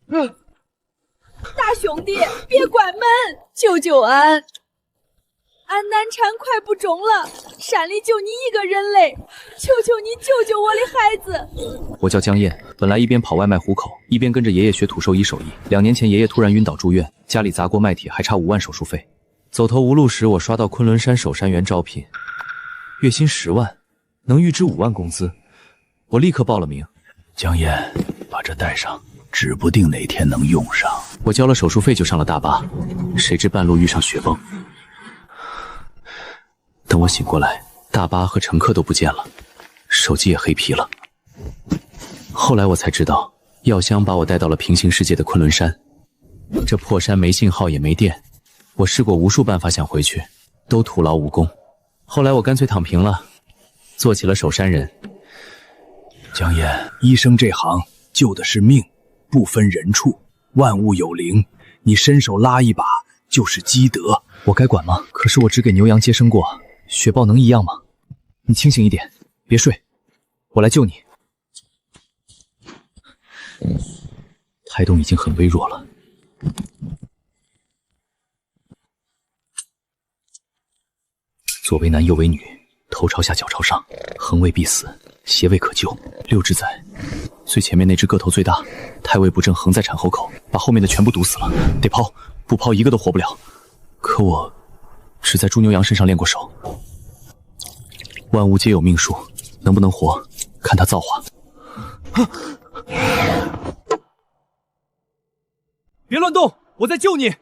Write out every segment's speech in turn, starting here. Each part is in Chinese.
大兄弟，别关门，救救俺！俺难产快不中了，山里就你一个人嘞，求求你救救我的孩子！我叫江燕，本来一边跑外卖糊口，一边跟着爷爷学土兽医手艺。2年前爷爷突然晕倒住院，家里砸锅卖铁，还差5万手术费。走投无路时，我刷到昆仑山守山员招聘，月薪10万，能预支5万工资。我立刻报了名。江燕，把这带上，指不定哪天能用上。我交了手术费就上了大巴，谁知半路遇上雪崩。等我醒过来，大巴和乘客都不见了，手机也黑皮了。后来我才知道，药箱把我带到了平行世界的昆仑山。这破山没信号也没电，我试过无数办法想回去，都徒劳无功。后来我干脆躺平了，做起了守山人。江燕，医生这行救的是命，不分人处，万物有灵，你伸手拉一把就是积德。我该管吗？可是我只给牛羊接生过，雪豹能一样吗？你清醒一点，别睡，我来救你。胎动已经很微弱了。左为男，右为女，头朝下，脚朝上，横位必死，斜位可救。6只崽，最前面那只个头最大，胎位不正，横在产后口，把后面的全部堵死了，得抛，不抛一个都活不了。可我只在猪牛羊身上练过手。万物皆有命数，能不能活，看他造化。别乱动，我在救你。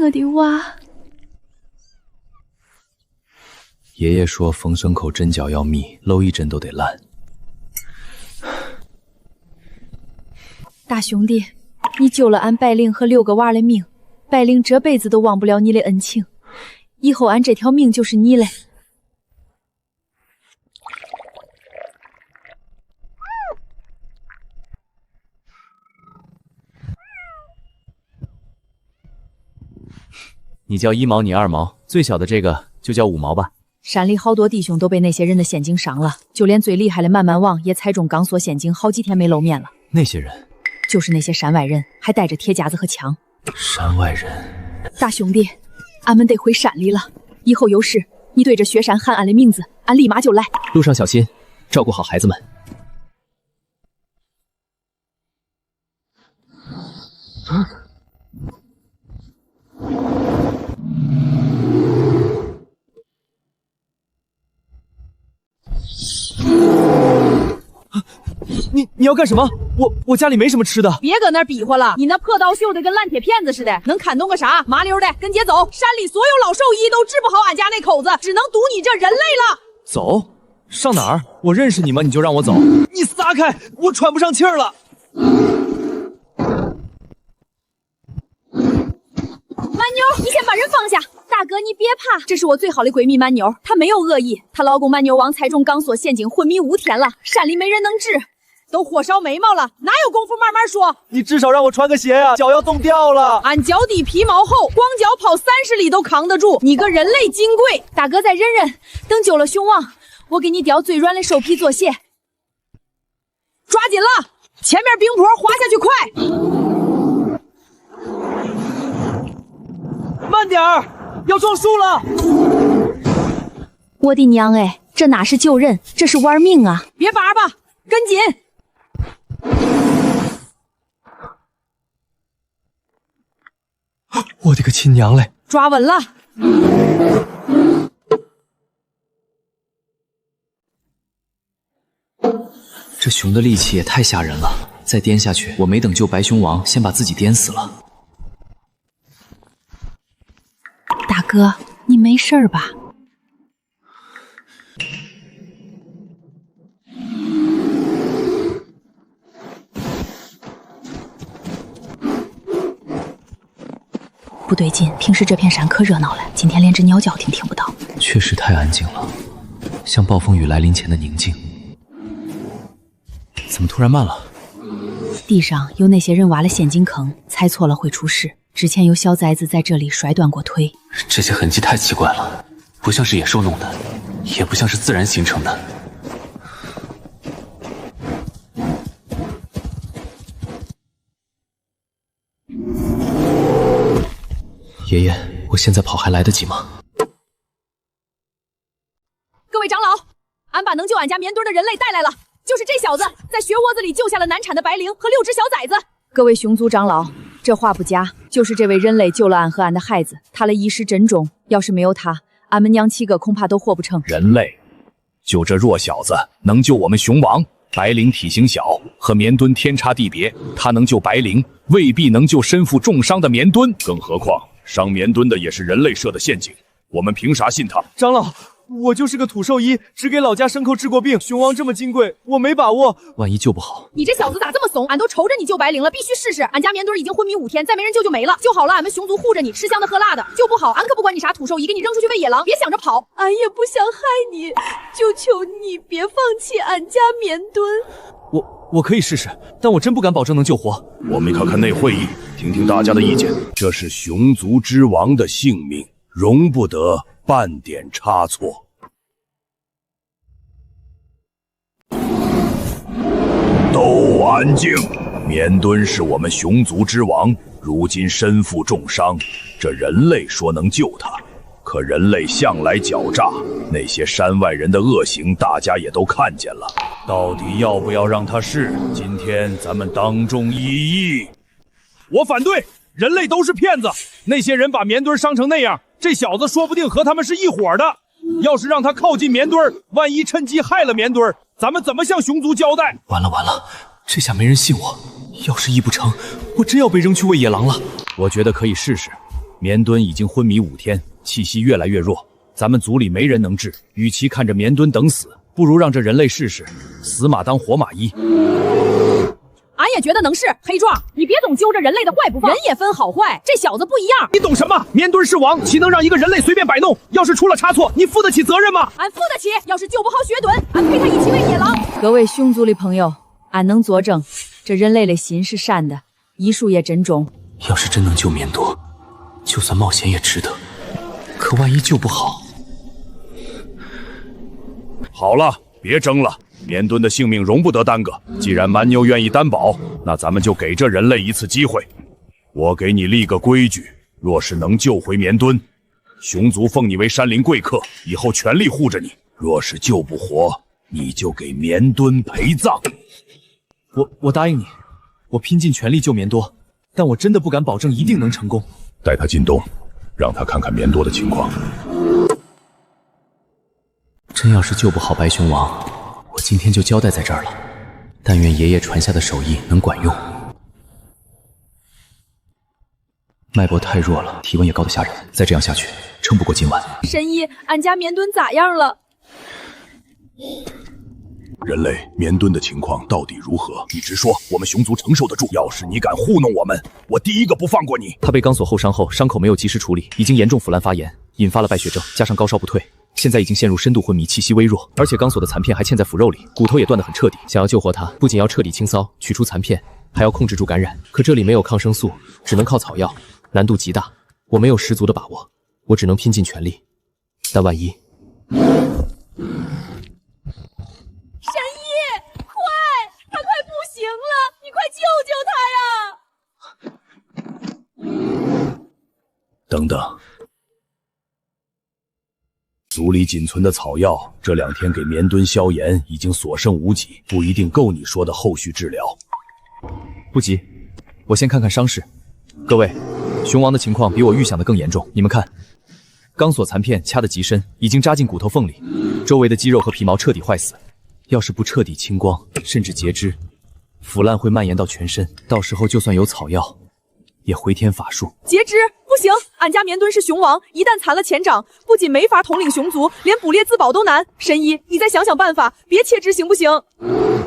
我的娃。爷爷说缝牲口针脚要密，搂一针都得烂。大兄弟，你救了俺白灵和6个娃的命，白灵这辈子都忘不了你的恩情，以后俺这条命就是你嘞。你叫1毛，你2毛，最小的这个就叫5毛吧。山里好多弟兄都被那些人的陷阱伤了，就连最厉害的慢慢王也踩中钢索陷阱，好几天没露面了。那些人就是那些山外人，还带着铁夹子和枪。山外人，大兄弟，俺们得回山里了，以后有事你对着雪山喊俺的名字，俺立马就来。路上小心，照顾好孩子们。你要干什么？我家里没什么吃的。别搁那儿比划了，你那破刀绣的跟烂铁片子似的，能砍动个啥？麻溜的，跟姐走。山里所有老兽医都治不好俺家那口子，只能赌你这人类了。走？上哪儿？我认识你吗？你就让我走？你撒开，我喘不上气儿了。蛮妞，你先把人放下。大哥，你别怕，这是我最好的闺蜜蛮妞，她没有恶意。她老公蛮妞王踩中钢索陷阱，昏迷5天了，山里没人能治，都火烧眉毛了，哪有功夫慢慢说？你至少让我穿个鞋呀，脚要冻掉了。俺脚底皮毛厚，光脚跑30里都扛得住，你个人类金贵。大哥再忍忍，等救了熊王，我给你叼最软的兽皮做鞋。抓紧了，前面冰坡滑下去快。慢点儿，要撞树了！我的娘哎，这哪是救人，这是玩命啊！别叭叭，跟紧！我的个亲娘嘞！抓稳了！这熊的力气也太吓人了，再颠下去，我没等救白熊王，先把自己颠死了。大哥，你没事儿吧？不对劲，平时这片山可热闹了，今天连只鸟叫听不到。确实太安静了，像暴风雨来临前的宁静。怎么突然慢了？地上有那些人挖了陷阱坑，踩错了会出事。之前有小崽子在这里摔断过腿。这些痕迹太奇怪了，不像是野兽弄的，也不像是自然形成的。爷爷，我现在跑还来得及吗？各位长老，俺把能救俺家棉墩的人类带来了，就是这小子在雪窝子里救下了难产的白灵和6只小崽子。各位熊族长老，这话不假，就是这位人类救了俺和俺的孩子，他的医师真种，要是没有他，俺们娘7个恐怕都活不成。人类，就这弱小子能救我们熊王？白灵体型小，和棉墩天差地别，他能救白灵，未必能救身负重伤的棉墩，更何况伤棉墩的也是人类设的陷阱，我们凭啥信他？长老，我就是个土兽医，只给老家牲口治过病。熊王这么金贵，我没把握。万一救不好，你这小子咋这么怂？俺都愁着你救白灵了，必须试试。俺家棉墩已经昏迷5天，再没人救就没了。救好了，俺们熊族护着你，吃香的喝辣的；救不好，俺可不管你啥土兽医，给你扔出去喂野狼，别想着跑。俺也不想害你，就求你别放弃俺家棉墩。我可以试试，但我真不敢保证能救活。我们看看内会议，听听大家的意见。这是熊族之王的性命，容不得半点差错。都安静！棉墩是我们熊族之王，如今身负重伤，这人类说能救他，可人类向来狡诈，那些山外人的恶行大家也都看见了。到底要不要让他试？今天咱们当众议议。我反对，人类都是骗子，那些人把棉墩伤成那样，这小子说不定和他们是一伙的。要是让他靠近棉墩，万一趁机害了棉墩，咱们怎么向熊族交代？完了完了，这下没人信我，要是医不成，我真要被扔去喂野狼了。我觉得可以试试。棉墩已经昏迷5天，气息越来越弱，咱们族里没人能治，与其看着棉墩等死，不如让这人类试试，死马当活马医。俺也觉得能试。黑壮，你别总揪着人类的坏不放，人也分好坏，这小子不一样。你懂什么？棉墩是王，岂能让一个人类随便摆弄？要是出了差错，你负得起责任吗？俺负得起。要是救不好雪墩，俺陪他一起喂野狼。各位熊族的朋友，俺能作证，这人类的心是善的，医术也真中。要是真能救棉多，就算冒险也值得。可万一救不好……好了，别争了。棉墩的性命容不得耽搁，既然蛮妞愿意担保，那咱们就给这人类一次机会。我给你立个规矩，若是能救回棉墩，熊族奉你为山林贵客，以后全力护着你；若是救不活，你就给棉墩陪葬。我答应你，我拼尽全力救棉多，但我真的不敢保证一定能成功。带他进洞，让他看看棉多的情况。真要是救不好白熊王，我今天就交代在这儿了。但愿爷爷传下的手艺能管用。脉搏太弱了，体温也高得吓人，再这样下去，撑不过今晚。神医，俺家棉墩咋样了？人类，棉墩的情况到底如何？你直说，我们熊族承受得住。要是你敢糊弄我们，我第一个不放过你。他被钢索后伤后，伤口没有及时处理，已经严重腐烂发炎，引发了败血症，加上高烧不退，现在已经陷入深度昏迷，气息微弱，而且钢索的残片还嵌在腐肉里，骨头也断得很彻底。想要救活他，不仅要彻底清骚，取出残片，还要控制住感染。可这里没有抗生素，只能靠草药，难度极大，我没有十足的把握，我只能拼尽全力。但万一……神医，快，他快不行了，你快救救他呀！等等，族里仅存的草药，这2天给棉墩消炎已经所剩无几，不一定够你说的后续治疗。不急，我先看看伤势。各位，熊王的情况比我预想的更严重，你们看，钢索残片掐得极深，已经扎进骨头缝里，周围的肌肉和皮毛彻底坏死。要是不彻底清光，甚至截肢，腐烂会蔓延到全身，到时候就算有草药，也回天乏术。截肢不行，俺家棉墩是熊王，一旦残了前掌，不仅没法统领熊族，连捕猎自保都难。神医，你再想想办法，别切肢行不行？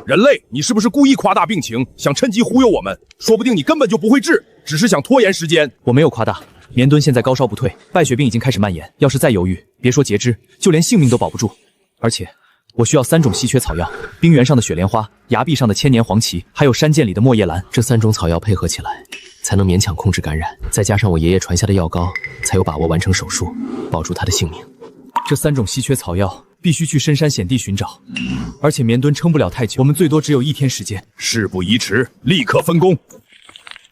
人类，你是不是故意夸大病情，想趁机忽悠我们？说不定你根本就不会治，只是想拖延时间。我没有夸大，棉墩现在高烧不退，败血病已经开始蔓延，要是再犹豫，别说截肢，就连性命都保不住。而且我需要3种稀缺草药：冰原上的雪莲花、崖壁上的千年黄芪，还有山涧里的墨叶兰。这3种草药配合起来，才能勉强控制感染。再加上我爷爷传下的药膏，才有把握完成手术，保住他的性命。这3种稀缺草药必须去深山险地寻找，而且绵墩撑不了太久，我们最多只有1天时间。事不宜迟，立刻分工。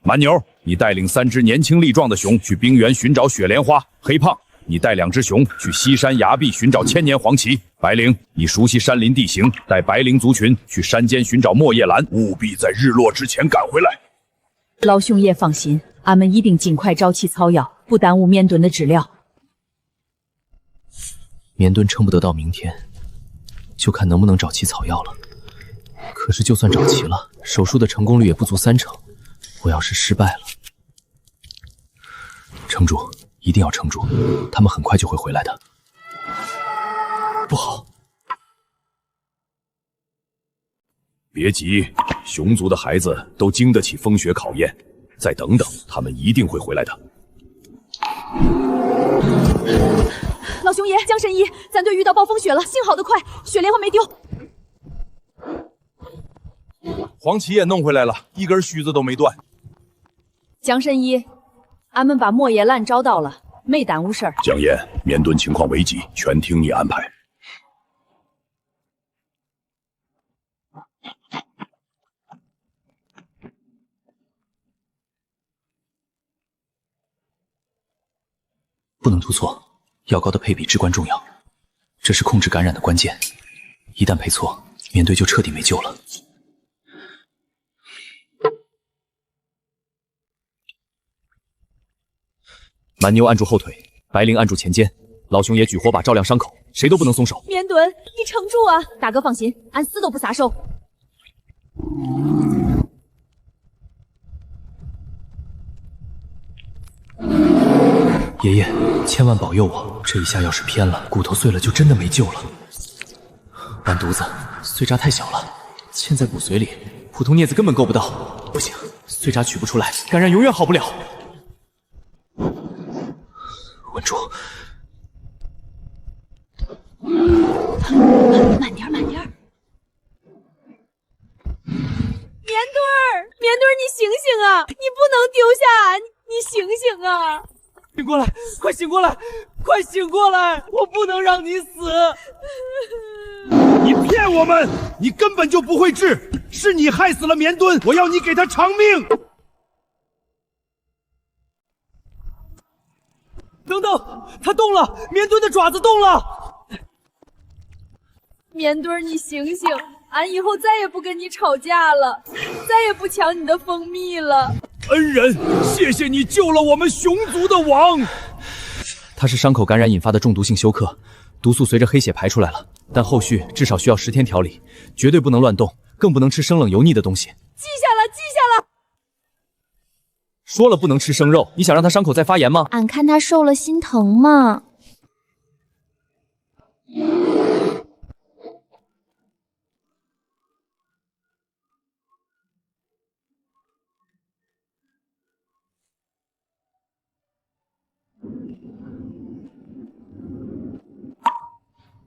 蛮牛，你带领3只年轻力壮的熊去冰原寻找雪莲花；黑胖，你带2只熊去西山崖壁寻找千年黄芪；白灵，你熟悉山林地形，带白灵族群去山间寻找墨叶兰，务必在日落之前赶回来。老兄爷放心，俺们一定尽快找齐草药，不耽误绵墩的治疗。绵墩撑不得到明天，就看能不能找齐草药了。可是就算找齐了，手术的成功率也不足30%。我要是失败了，撑住，一定要撑住，他们很快就会回来的。不好！别急，熊族的孩子都经得起风雪考验，再等等，他们一定会回来的。老兄爷，江神医，咱队遇到暴风雪了，幸好的快，雪莲花没丢。黄芪也弄回来了，一根须子都没断。江神医，俺们把墨叶兰找到了，没耽误事儿。江燕，绵墩情况危急，全听你安排。不能出错，药膏的配比至关重要，这是控制感染的关键。一旦配错，绵队就彻底没救了。蛮牛按住后腿，白灵按住前肩，老熊也举火把照亮伤口，谁都不能松手。绵墩，你撑住啊！大哥放心，俺死都不撒手。爷爷，千万保佑我！这一下要是偏了，骨头碎了就真的没救了。完犊子，碎渣太小了，嵌在骨髓里，普通镊子根本够不到。不行，碎渣取不出来，感染永远好不了。稳住！慢点，慢点。绵墩儿，绵墩儿，你醒醒啊！你不能丢下俺，你醒醒啊！醒过来，快醒过来，快醒过来！我不能让你死！你骗我们！你根本就不会治，是你害死了绵墩！我要你给他偿命！等等，他动了，绵墩的爪子动了！绵墩儿，你醒醒！俺以后再也不跟你吵架了，再也不抢你的蜂蜜了。恩人，谢谢你救了我们熊族的王。他是伤口感染引发的中毒性休克，毒素随着黑血排出来了，但后续至少需要10天调理，绝对不能乱动，更不能吃生冷油腻的东西。记下了，记下了。说了不能吃生肉，你想让他伤口再发炎吗？俺看他受了心疼嘛。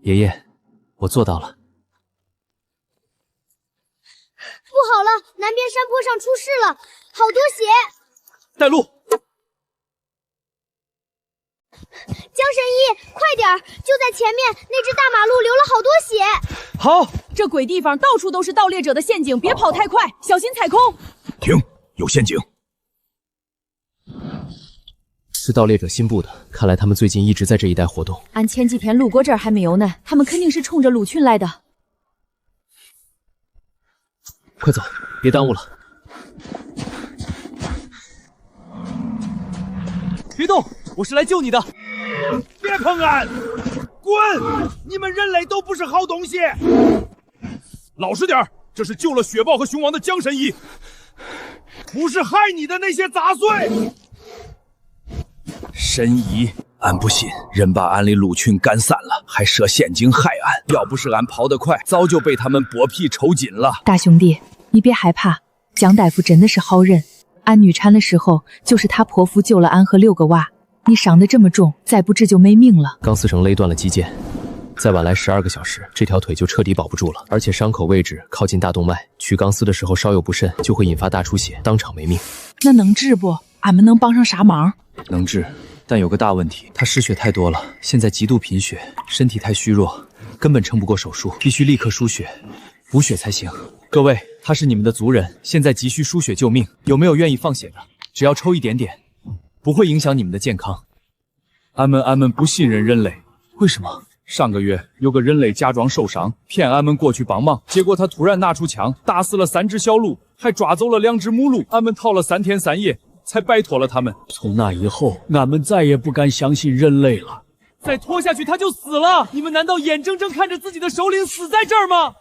爷爷，我做到了。不好了，南边山坡上出事了，好多血！带路！江神医，快点儿！就在前面那只大马路流了好多血。好，这鬼地方到处都是盗猎者的陷阱，别跑太快，小心踩空。停，有陷阱！是盗猎者新布的，看来他们最近一直在这一带活动。俺前几天路过这儿还没有呢，他们肯定是冲着鹿群来的。快走，别耽误了。别动，我是来救你的。别碰俺！滚！你们人类都不是好东西！老实点，这是救了雪豹和熊王的江神医，不是害你的那些杂碎。神医，俺不信，人把俺的鹿群赶散了，还设陷阱害俺。要不是俺跑得快，早就被他们剥皮抽筋了。大兄弟，你别害怕，江大夫真的是好人。俺女产的时候，就是他剖腹救了俺和6个娃。你伤得这么重，再不治就没命了。钢丝绳勒断了肌腱，再晚来12个小时，这条腿就彻底保不住了。而且伤口位置靠近大动脉，取钢丝的时候稍有不慎，就会引发大出血，当场没命。那能治不？俺们能帮上啥忙？能治，但有个大问题，他失血太多了，现在极度贫血，身体太虚弱，根本撑不过手术，必须立刻输血，补血才行。各位，他是你们的族人，现在急需输血救命，有没有愿意放血的？只要抽一点点，不会影响你们的健康。俺们不信任人类。为什么？上个月有个人类假装受伤，骗俺们过去帮忙，结果他突然拿出枪，打死了3只小鹿，还抓走了2只母鹿。俺们逃了3天3夜，才摆脱了他们。从那以后，俺们再也不敢相信人类了。再拖下去他就死了。你们难道眼睁睁看着自己的首领死在这儿吗？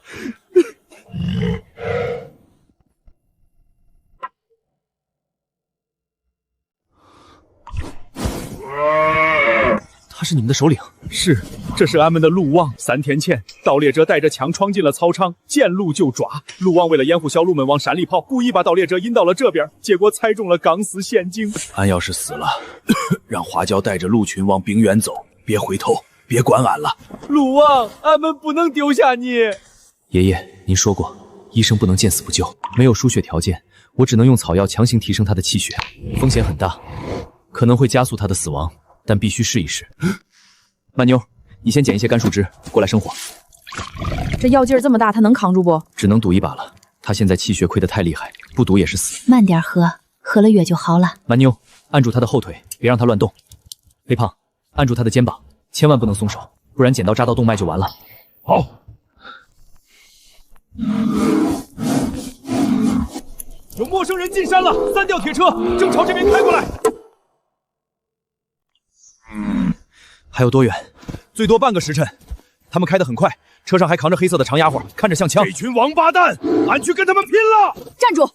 他是你们的首领？是，这是俺们的鹿王。3天前，盗猎者带着枪闯进了草场，见鹿就抓。鹿王为了掩护小鹿们往山里跑，故意把盗猎者引到了这边，结果踩中了钢丝陷阱。俺要是死了，让花椒带着鹿群往冰原走，别回头，别管俺了。鹿王，俺们不能丢下你。爷爷，您说过，医生不能见死不救，没有输血条件，我只能用草药强行提升他的气血，风险很大，可能会加速他的死亡。但必须试一试。曼妞，你先捡一些干树枝过来生火。这药劲儿这么大，他能扛住不？只能赌一把了。他现在气血亏得太厉害，不赌也是死。慢点喝，喝了药就好了。曼妞，按住他的后腿，别让他乱动。黑胖，按住他的肩膀，千万不能松手，不然剪刀扎到动脉就完了。好。有陌生人进山了，3辆铁车正朝这边开过来。还有多远？最多半个时辰。他们开得很快，车上还扛着黑色的长家伙，看着像枪。这群王八蛋，俺去跟他们拼了！站住！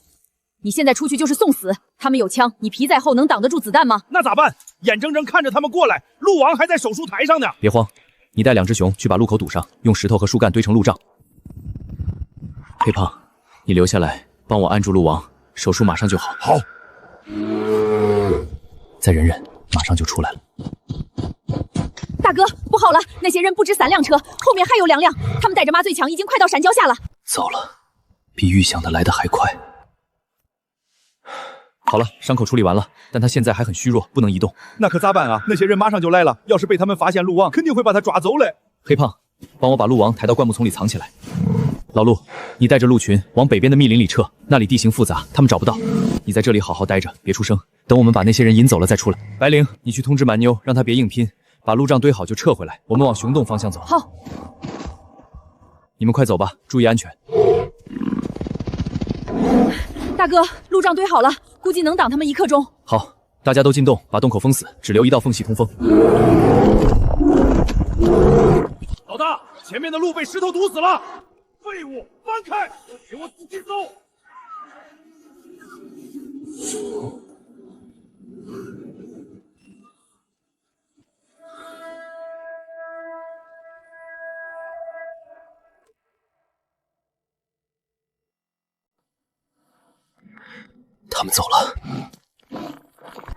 你现在出去就是送死。他们有枪，你皮在厚，能挡得住子弹吗？那咋办？眼睁睁看着他们过来，鹿王还在手术台上呢。别慌，你带2只熊去把路口堵上，用石头和树干堆成路障。黑胖，你留下来帮我按住鹿王，手术马上就好。好。再忍忍，马上就出来了。大哥，不好了！那些人不止3辆车，后面还有2辆，他们带着麻醉枪，已经快到山脚下了。糟了，比预想的来得还快。好了，伤口处理完了，但他现在还很虚弱，不能移动。那可咋办啊？那些人马上就来了，要是被他们发现鹿王，肯定会把他抓走嘞。黑胖，帮我把鹿王抬到灌木丛里藏起来。老陆，你带着鹿群往北边的密林里撤，那里地形复杂，他们找不到。你在这里好好待着，别出声，等我们把那些人引走了再出来。白灵，你去通知蛮妞，让他别硬拼，把路障堆好就撤回来，我们往熊洞方向走。好，你们快走吧，注意安全。大哥，路障堆好了，估计能挡他们1刻钟。好，大家都进洞，把洞口封死，只留1道缝隙通风。老大，前面的路被石头堵死了！废物，放开！给我仔细走！他们走了。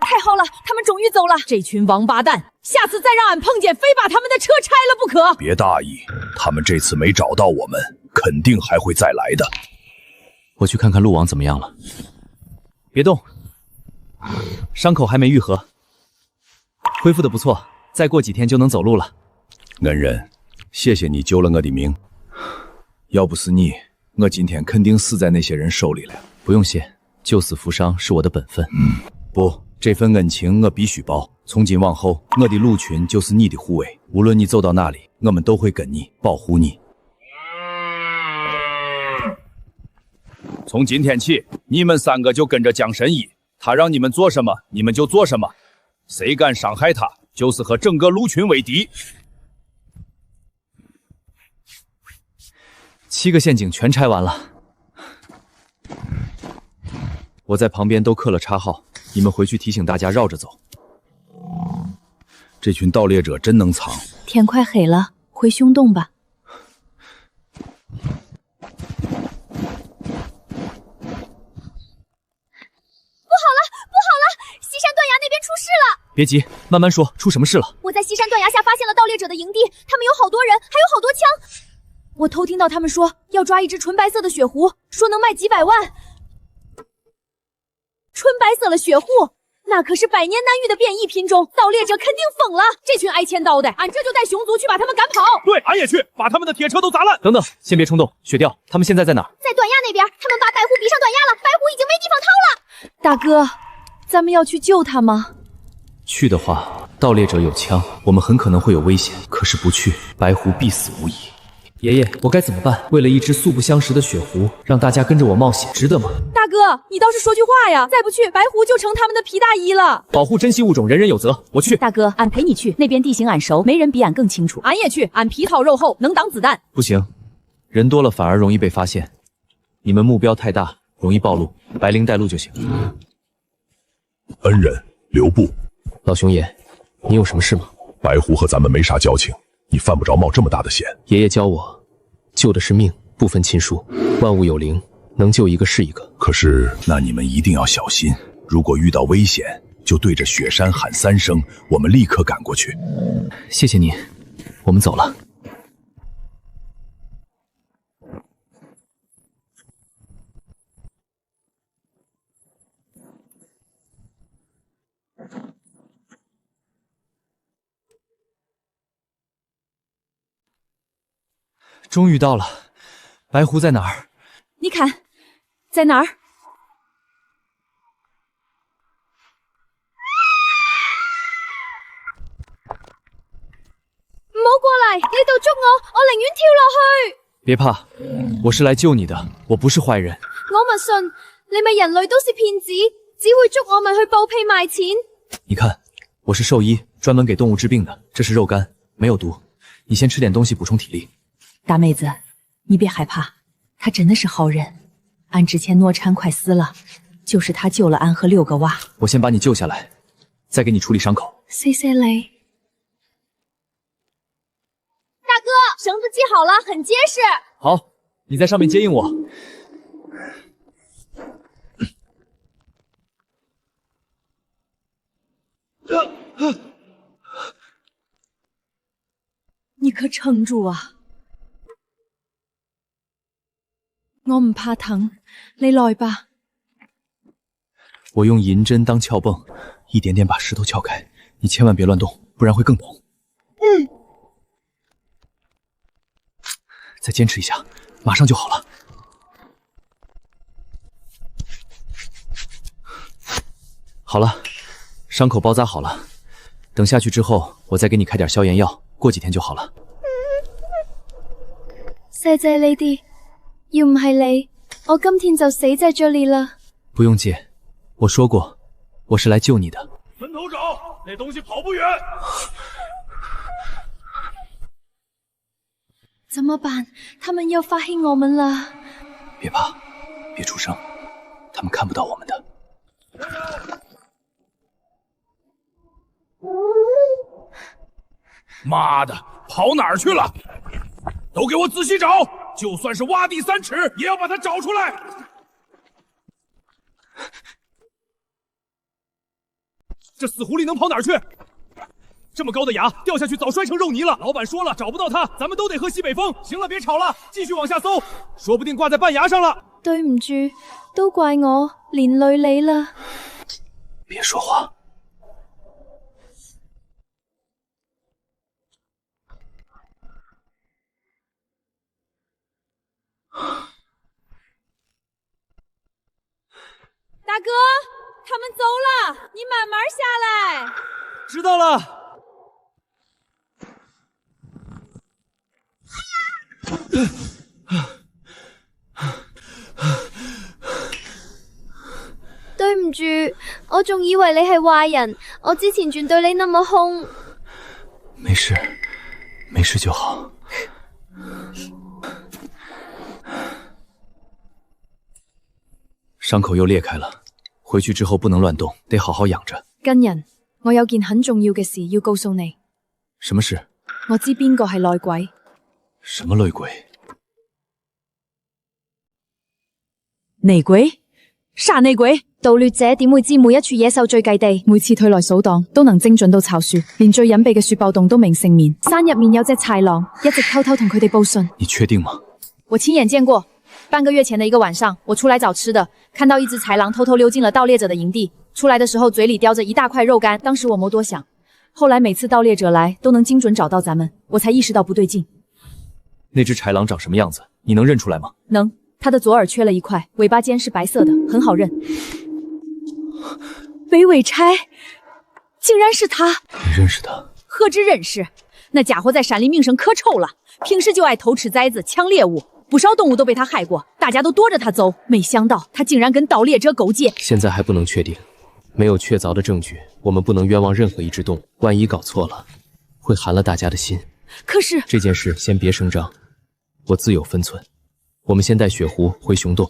太好了，他们终于走了！这群王八蛋，下次再让俺碰见，非把他们的车拆了不可！别大意，他们这次没找到我们，肯定还会再来的。我去看看鹿王怎么样了。别动，伤口还没愈合，恢复的不错，再过几天就能走路了。恩人，谢谢你救了我的命，要不是你，我今天肯定死在那些人手里了。不用谢，救死扶伤是我的本分。不，这份恩情我必须报。从今往后，我的鹿群就是你的护卫，无论你走到哪里，我们都会跟你保护你。从今天起，你们3个就跟着江神医，他让你们做什么，你们就做什么。谁敢伤害他，就是和整个鹿群为敌。7个陷阱全拆完了，我在旁边都刻了叉号，你们回去提醒大家绕着走。这群盗猎者真能藏。天快黑了，回熊洞吧。不好了，西山断崖那边出事了！别急，慢慢说，出什么事了？我我在西山断崖下发现了盗猎者的营地，他们有好多人，还有好多枪。我偷听到他们说要抓一只纯白色的雪狐，说能卖几百万。纯白色的雪狐，那可是百年难遇的变异品种，盗猎者肯定疯了。这群挨千刀的，俺这就带熊族去把他们赶跑。对，俺也去，把他们的铁车都砸烂。等等，先别冲动。雪吊，他们现在在哪儿？在短崖那边，他们把白狐逼上短崖了，白狐已经没地方逃了。大哥，咱们要去救他吗？去的话，盗猎者有枪，我们很可能会有危险。可是不去，白狐必死无疑。爷爷，我该怎么办？为了一只素不相识的雪狐，让大家跟着我冒险，值得吗？大哥，你倒是说句话呀！再不去，白狐就成他们的皮大衣了。保护珍稀物种，人人有责。我去。大哥，俺陪你去，那边地形俺熟，没人比俺更清楚。俺也去，俺皮糙肉厚，能挡子弹。不行，人多了反而容易被发现。你们目标太大，容易暴露，白绫带路就行。恩人留步。老熊爷，你有什么事吗？白狐和咱们没啥交情，你犯不着冒这么大的险。爷爷教我，救的是命，不分亲疏，万物有灵，能救一个是一个。可是，那你们一定要小心，如果遇到危险，就对着雪山喊3声，我们立刻赶过去。谢谢你，我们走了。终于到了，白狐在哪儿？你看，在哪儿？唔好过嚟，呢度捉我宁愿跳落去。别怕，我是来救你的，我不是坏人。我咪信，你咪人类都是骗子，只会捉我咪去报屁卖钱。你看，我是兽医，专门给动物治病的，这是肉干，没有毒。你先吃点东西补充体力。大妹子，你别害怕，他真的是好人。俺之前诺产快死了，就是他救了俺和6个娃。我先把你救下来，再给你处理伤口。谢谢你，大哥，绳子系好了，很结实。好，你在上面接应我。你可撑住啊！我唔怕疼，你来吧。我用银针当撬泵，一点点把石头撬开。你千万别乱动，不然会更痛。再坚持一下，马上就好了。好了，伤口包扎好了。等下去之后，我再给你开点消炎药，过几天就好了。谢谢你哋，要唔系你，我今天就死在这里了。不用谢，我说过，我是来救你的。分头找，那东西跑不远。怎么办？他们要发现我们了。别怕，别出声，他们看不到我们的。妈的，跑哪儿去了？都给我仔细找，就算是挖地3尺，也要把它找出来。这死狐狸能跑哪儿去？这么高的崖，掉下去早摔成肉泥了。老板说了，找不到它，咱们都得喝西北风。行了，别吵了，继续往下搜，说不定挂在半崖上了。对唔住，都怪我连累你啦。别说话。大哥，他们走了，你慢慢下来。知道了。對唔住，我仲以為你係壞人，我之前仲對你那麼兇。没事，没事就好。伤口又裂开了，回去之后不能乱动，得好好养着。根人，我有件很重要嘅事要告訴你。什麼事？我知邊個係內鬼。什麼內鬼？內鬼？傻內鬼！盜獵者點會知每一處野獸聚集地？每次推來掃蕩都能精準到巢樹，連最隱蔽嘅雪豹洞都明姓面。山入面有隻豺狼，一直偷偷同佢哋報信。你確定嗎？我親眼見過。半個月前的一個晚上，我出來找吃的，看到一隻豺狼偷偷溜進了盜獵者的營地，出來的時候嘴裡叼着一大塊肉乾。當時我沒多想，後來每次盜獵者來都能精準找到咱們，我才意識到不對勁。那隻豺狼長什麼樣子？你能認出來嗎？能，它的左耳缺了一塊，尾巴尖是白色的，很好認。北尾釵，竟然是他！你認識他？何止認識，那家伙在山裡名聲可臭了，平時就愛偷吃崽子、搶獵物。不少動物都被他害過，大家都躲着他走。沒想到他竟然跟盜獵者勾結。現在還不能確定，沒有確鑿的證據，我們不能冤枉任何一隻動物。萬一搞錯了，會寒了大家的心。可是這件事先別聲張，我自有分寸。我們先帶雪狐回熊洞。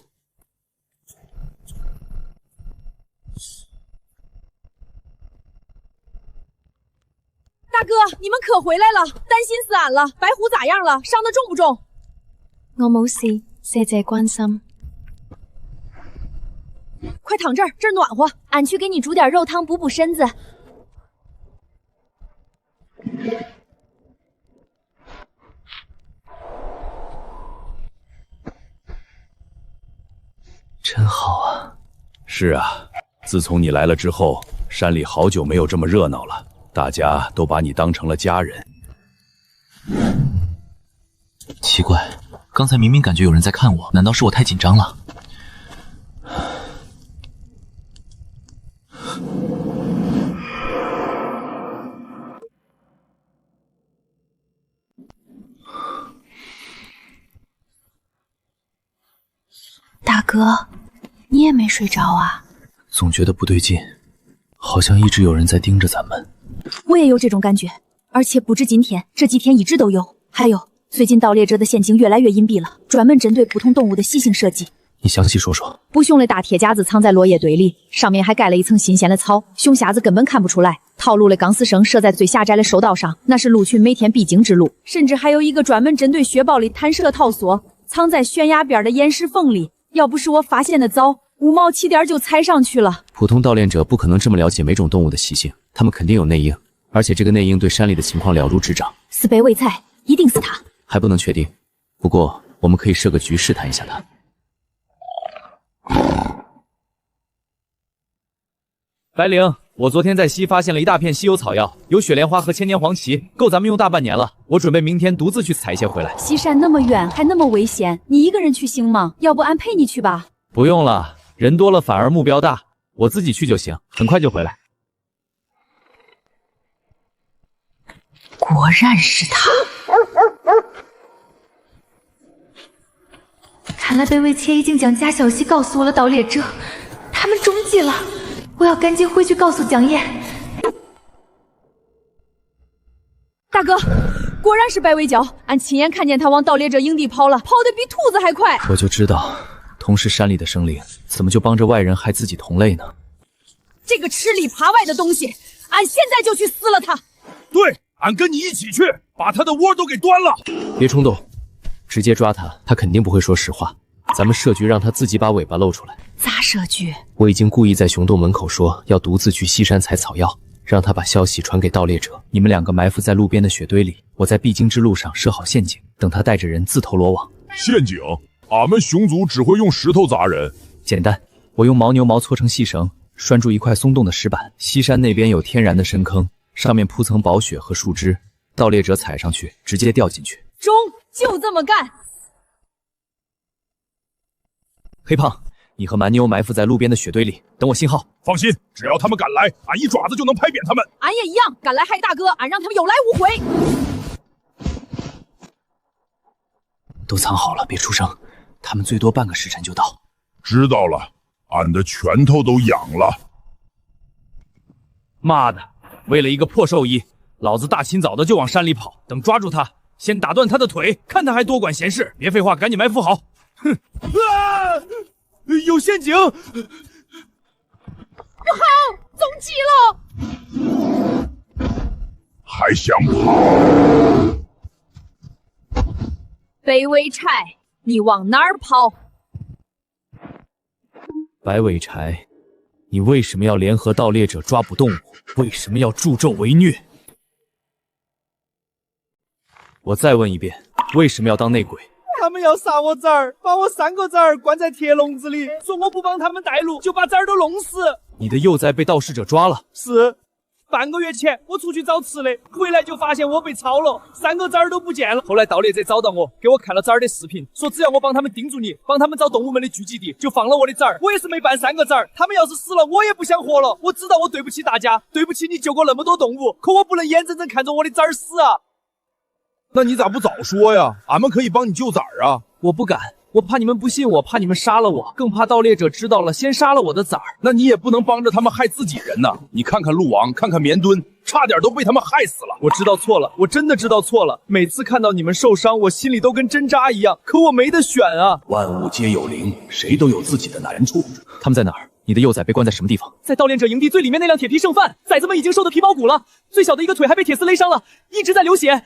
大哥，你們可回來了，擔心死俺了。白狐咋樣了？傷得重不重？我冇事，謝謝關心。快躺這兒，這兒暖和。俺去給你煮點肉湯補補身子。真好啊。是啊，自從你來了之後，山裡好久沒有這麼熱鬧了，大家都把你當成了家人。奇怪，剛才明明感覺有人在看我，難道是我太緊張了？大哥，你也沒睡着啊？總覺得不對勁，好像一直有人在盯着咱們。我也有這種感覺，而且不止今天，這幾天一直都有。還有，最近盜獵者的陷阱越來越隱蔽了，專門針對普通動物的細性設計。你詳細說說。不熊的大鐵夾子藏在落葉堆裡，上面還蓋了一層新鮮的草，熊瞎子根本看不出來。套路的鋼絲繩設在最狹窄的獸道上，那是鹿群每天必經之路。甚至還有一個專門針對雪豹的彈射套索，藏在懸崖邊的岩石縫裡。要不是我發現的早，5毛起點就踩上去了。普通盜獵者不可能這麼了解每種動物的習性，他們肯定有內應，而且這個內應對山裡的情況了如指掌。是北尾釵，一定是他。還不能確定，不過我們可以設個局試探一下他。白靈，我昨天在西發現了一大片稀有草藥，有雪蓮花和千年黃芪，夠咱們用大半年了。我準備明天獨自去採一些回來。西山那麼遠，還那麼危險，你一個人去行嗎？要不俺陪你去吧？不用了，人多了反而目標大，我自己去就行，很快就回來。果然是他。看來北尾釵已經將假消息告訴了盜獵者，他們中計了。我要趕緊回去告訴江夜。大哥，果然是白尾角，俺親眼看見他往盜獵者營地跑了，跑得比兔子還快。我就知道，同是山裡的生靈，怎麼就幫着外人害自己同類呢？這個吃裡扒外的東西，俺現在就去撕了他。對，俺跟你一起去，把他的窩都給端了。別衝動，直接抓他，他肯定不會說實話。咱們設局讓他自己把尾巴露出來。咋設局？我已經故意在熊洞門口說要獨自去西山採草藥，讓他把消息傳給盜獵者。你們兩個埋伏在路邊的雪堆裡，我在必經之路上設好陷阱，等他帶着人自投羅網。陷阱？俺們熊族只會用石頭砸人。簡單，我用牦牛毛搓成細繩，拴住一塊鬆動的石板。西山那邊有天然的深坑，上面鋪層薄雪和樹枝，盜獵者踩上去直接掉進去。中，就這麼幹。黑胖，你和蠻牛埋伏在路邊的雪堆裡，等我信號。放心，只要他們敢來，俺一爪子就能拍扁他們。俺也一樣，敢來害大哥，俺讓他們有來無回。都藏好了，別出聲，他們最多半個時辰就到。知道了，俺的拳頭都癢了。媽的，為了一個破獸醫，老子大清早的就往山裡跑，等抓住他，先打斷他的腿，看他還多管閒事。別廢話，趕緊埋伏好。哼！啊！有陷阱！不好，中計了！還想跑？北尾釵，你往哪兒跑？白尾柴，你为什么要联合盗猎者抓捕动物？为什么要助纣为虐？我再问一遍，为什么要当内鬼？他们要杀我崽儿，把我3个崽儿关在铁笼子里，说我不帮他们带路，就把崽儿都弄死。你的幼崽被盗事者抓了？是，半个月前我出去找吃的，回来就发现我被抄了，3个崽儿都不见了。后来盗猎者找到我，给我看了崽儿的视频，说只要我帮他们盯住你，帮他们找动物们的聚集地，就放了我的崽儿。我也是没办3个崽儿，他们要是死了，我也不想活了。我知道我对不起大家，对不起你救过那么多动物，可我不能眼睁睁看着我的崽儿死啊！那你咋不早说呀？俺们可以帮你救崽儿啊！我不敢，我怕你们不信我，怕你们杀了我，更怕盗猎者知道了先杀了我的崽儿。那你也不能帮着他们害自己人呐！你看看鹿王，看看绵墩，差点都被他们害死了。我知道错了，我真的知道错了。每次看到你们受伤，我心里都跟针扎一样，可我没得选啊！万物皆有灵，谁都有自己的难处。他们在哪儿？你的幼崽被关在什么地方？在盗猎者营地最里面那辆铁皮剩饭，崽子们已经瘦得皮包骨了，最小的一个腿还被铁丝勒伤了，一直在流血。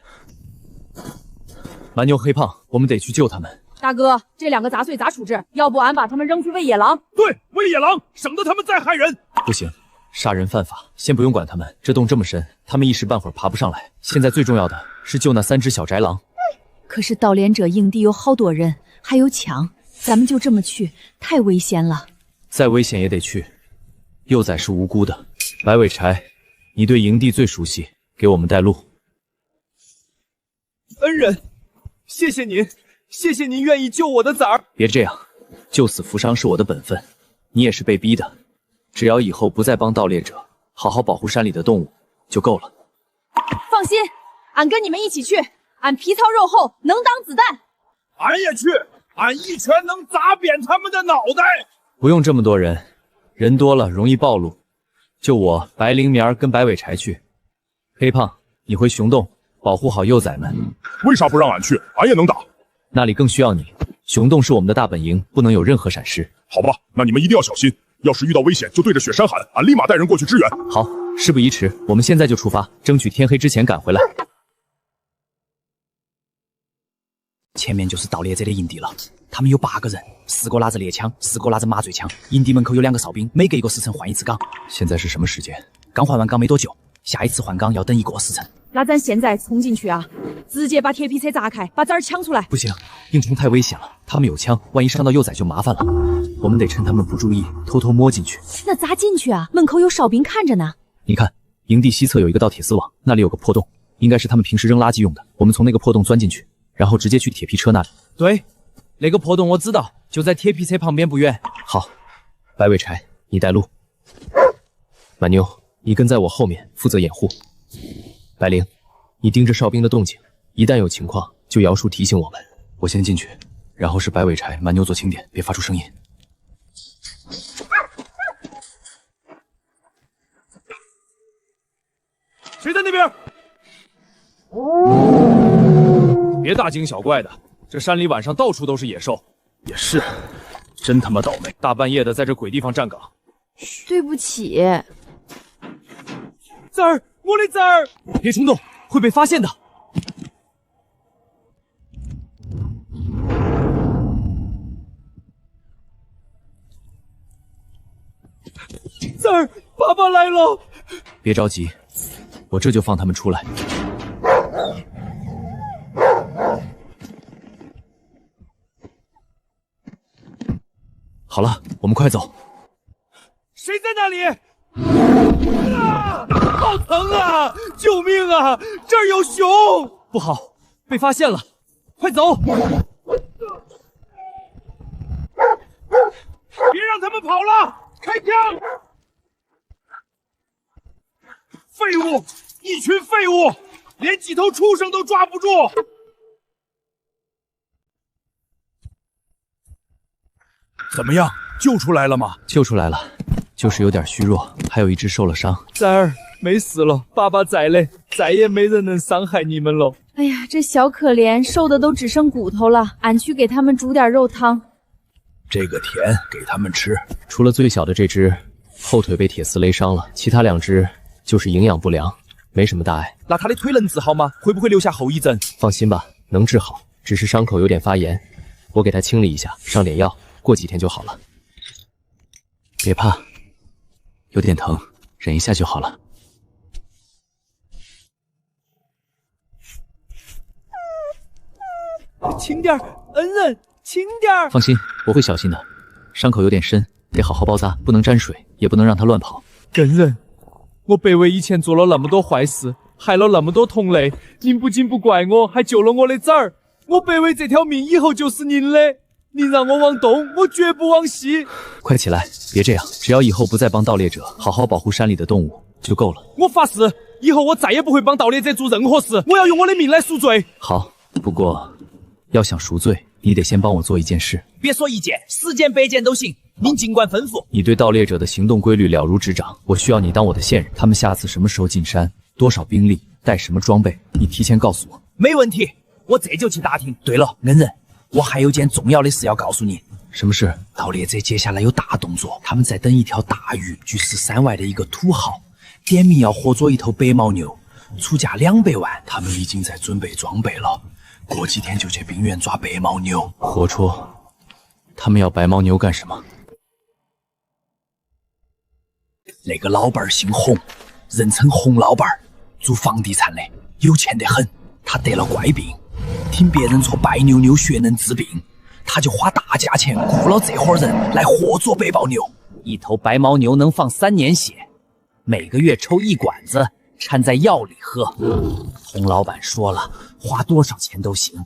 蛮牛、黑胖，我们得去救他们。大哥，这2个杂碎咋处置？要不俺把他们扔去喂野狼？对，喂野狼，省得他们再害人。不行，杀人犯法，先不用管他们。这洞这么深，他们一时半会儿爬不上来。现在最重要的是救那3只小豺狼。可是盗猎者营地有好多人，还有枪，咱们就这么去，太危险了。再危险也得去，幼崽是无辜的。白尾柴，你对营地最熟悉，给我们带路。恩人，谢谢您，谢谢您愿意救我的崽儿。别这样，救死扶伤是我的本分，你也是被逼的。只要以后不再帮盗猎者，好好保护山里的动物就够了。放心，俺跟你们一起去，俺皮糙肉厚，能挡子弹。俺也去，俺一拳能砸扁他们的脑袋。不用这么多人，人多了容易暴露。就我白灵棉跟白尾柴去。黑胖，你回熊洞保护好幼崽们。为啥不让俺去？俺也能打。那里更需要你。熊洞是我们的大本营，不能有任何闪失。好吧，那你们一定要小心。要是遇到危险，就对着雪山喊，俺立马带人过去支援。好，事不宜迟，我们现在就出发，争取天黑之前赶回来。前面就是盗猎者的营地了，他们有8个人，4个拿着猎枪，4个拿着麻醉枪。营地门口有2个哨兵，每隔1个时辰换一次岗。现在是什么时间？刚换完岗没多久，下一次换岗要等1个时辰。那咱现在冲进去啊，直接把铁皮车砸开，把崽儿抢出来。不行，硬冲太危险了，他们有枪，万一伤到幼崽就麻烦了。我们得趁他们不注意，偷偷摸进去。那咋进去啊？门口有哨兵看着呢。你看，营地西侧有一个倒铁丝网，那里有个破洞，应该是他们平时扔垃圾用的。我们从那个破洞钻进去，然后直接去铁皮车那里。对，那个破洞我知道，就在铁皮车旁边不远。好，白尾柴，你带路。蛮牛，你跟在我后面，负责掩护。白灵，你盯着哨兵的动静，一旦有情况就摇树提醒我们。我先进去，然后是白尾柴、蛮牛做清点，别发出声音。谁在那边？别大惊小怪的，这山里晚上到处都是野兽。也是，真他妈倒霉！大半夜的在这鬼地方站岗。对不起。崽儿，我的崽儿！别冲动，会被发现的。崽儿，爸爸来了！别着急，我这就放他们出来。好了，我们快走。谁在那里？啊！好疼啊！救命啊！这儿有熊！不好，被发现了，快走！别让他们跑了！开枪！废物！一群废物！连几头畜生都抓不住！怎么样？救出来了吗？救出来了，就是有点虚弱，还有一只受了伤。崽儿没死了，爸爸在嘞，再也没人能伤害你们了。哎呀，这小可怜，瘦的都只剩骨头了。俺去给他们煮点肉汤。这个甜给他们吃。除了最小的这只后腿被铁丝勒伤了，其他2只就是营养不良，没什么大碍。那他的腿能治好吗？会不会留下后遗症？放心吧，能治好，只是伤口有点发炎，我给他清理一下，上点药，过几天就好了。别怕，有点疼，忍一下就好了。轻点儿，恩人，轻点儿。放心，我会小心的。伤口有点深，得好好包扎，不能沾水，也不能让它乱跑。恩人，我北魏以前做了那么多坏事，害了那么多同类，您不仅不怪我，还救了我的崽儿。我北魏这条命以后就是您的，您让我往东，我绝不往西。快起来，别这样，只要以后不再帮盗猎者，好好保护山里的动物就够了。我发誓，以后我再也不会帮盗猎者做任何事，我要用我的命来赎罪。好，不过要想赎罪，你得先帮我做一件事。别说一件，10件100件都行，您尽管吩咐。你对盗猎者的行动规律了如指掌，我需要你当我的线人。他们下次什么时候进山，多少兵力，带什么装备，你提前告诉我。没问题，我这就去打听。对了，恩人，我还有件重要的事要告诉你。什么事？盗猎者接下来有大动作，他们在等一条大鱼。据是山外的一个土豪点名要活捉一头白牦牛，出价200万。他们已经在准备装备了，过几天就去冰原抓白牦牛。活捉？他们要白牦牛干什么？那个老板姓洪，人称洪老板，做房地产的，有钱得很。他得了怪病，听别人说白牛牛血能治病，他就花大价钱雇了这伙人来活捉白牦牛。一头白牦牛能放3年血，每个月抽1管子，掺在药里喝。洪老板说了，花多少钱都行，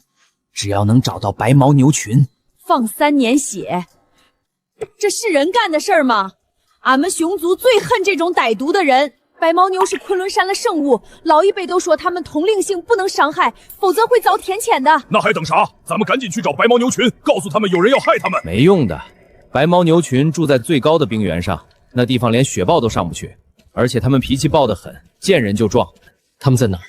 只要能找到白牦牛群。放3年血，这是人干的事儿吗？俺们熊族最恨这种歹毒的人。白牦牛是昆仑山的圣物，老一辈都说它们同灵性，不能伤害，否则会遭天谴的。那还等啥？咱们赶紧去找白牦牛群，告诉他们有人要害他们。没用的，白牦牛群住在最高的冰原上，那地方连雪豹都上不去，而且他们脾气暴得很，见人就撞。他们在哪儿？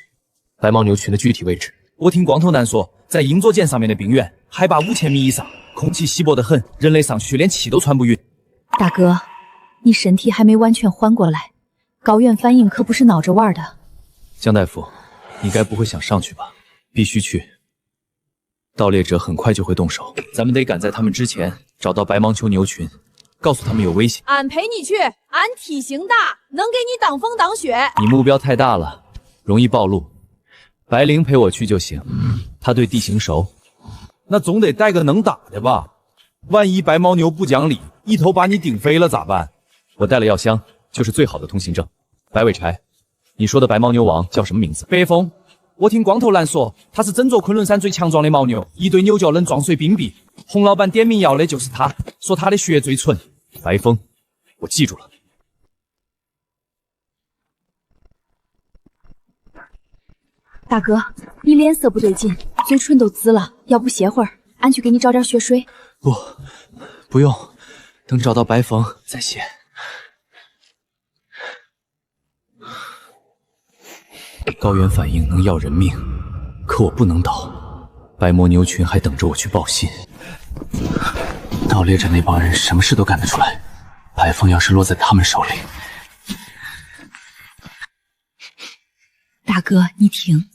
白牦牛群的具体位置？我听光头男说，在鹰座涧上面的冰原，海拔5000米以上，空气稀薄得很，人类上去连气都喘不匀。大哥，你身体还没完全缓过来，高原反应可不是闹着玩的。江大夫，你该不会想上去吧？必须去。盗猎者很快就会动手，咱们得赶在他们之前找到白牦牛群，告诉他们有危险。俺陪你去，俺体型大，能给你挡风挡雪。你目标太大了，容易暴露。白灵陪我去就行，他对地形熟。那总得带个能打的吧？万一白牦牛不讲理，一头把你顶飞了咋办？我带了药箱，就是最好的通行证。白尾柴，你说的白牦牛王叫什么名字？白风。我听光头男说，他是整座昆仑山最强壮的牦牛，一对牛角能撞碎冰壁。洪老板点名要的就是他，说他的血最纯。白风，我记住了。大哥，你脸色不对劲，嘴唇都紫了，要不歇会儿，俺去给你找点血水。不用，等找到白风再歇。高原反应能要人命，可我不能倒。白牦牛群还等着我去报信。盗猎者那帮人什么事都干得出来，白风要是落在他们手里……大哥，你听，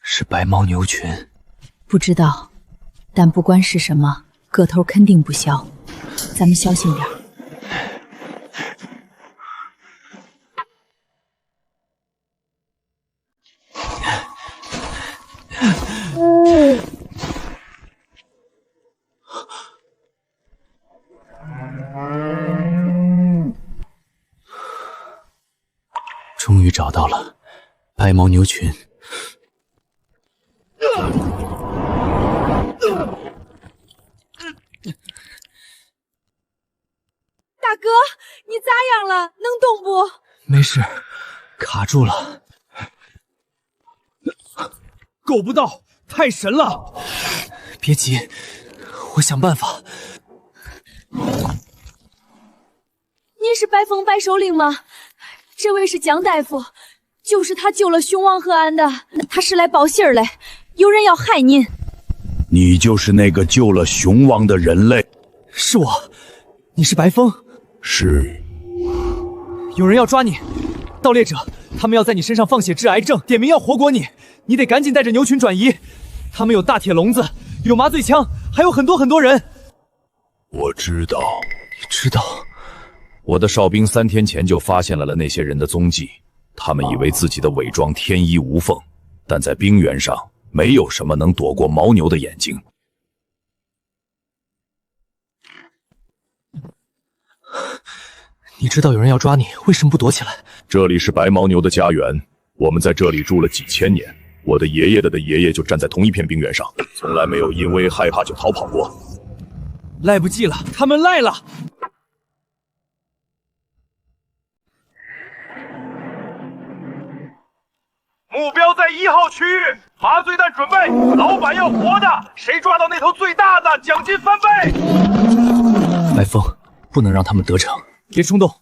是白牦牛群。不知道，但不管是什么，个头肯定不小，咱们小心点。终于找到了白牦牛群。大哥，你咋样了？能动不？没事，卡住了。够不到，太神了！别急，我想办法。你是白风白首领吗？这位是江大夫，就是他救了熊王和俺的，他是来报信儿来，有人要害您。你就是那个救了熊王的人类？是我，你是白风？是。有人要抓你，盗猎者，他们要在你身上放血治癌症，点名要活裹你，你得赶紧带着牛群转移。他们有大铁笼子，有麻醉枪，还有很多人。我知道。你知道？我的哨兵3天前就发现了那些人的踪迹，他们以为自己的伪装天衣无缝，但在冰原上没有什么能躲过牦牛的眼睛。你知道有人要抓你，为什么不躲起来？这里是白牦牛的家园，我们在这里住了几千年。我的爷爷的爷爷就站在同一片冰原上，从来没有因为害怕就逃跑过。来不及了，他们来了！目标在1号区域，麻醉弹准备，老板要活的，谁抓到那头最大的，奖金翻倍！白风，不能让他们得逞。别冲动，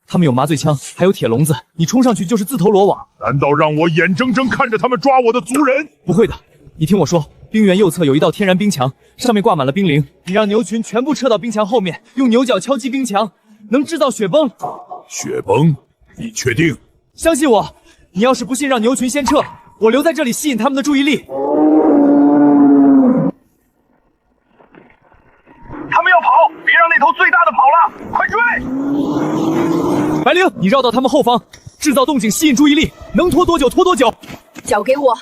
他们有麻醉枪，还有铁笼子，你冲上去就是自投罗网。难道让我眼睁睁看着他们抓我的族人？不会的，你听我说，冰原右侧有一道天然冰墙，上面挂满了冰凌，你让牛群全部撤到冰墙后面，用牛角敲击冰墙，能制造雪崩。雪崩？你确定？相信我，你要是不信，让牛群先撤，我留在这里吸引他们的注意力。他们要跑，别让那头最大的跑了，快追！白灵，你绕到他们后方，制造动静，吸引注意力，能拖多久拖多久。交给我。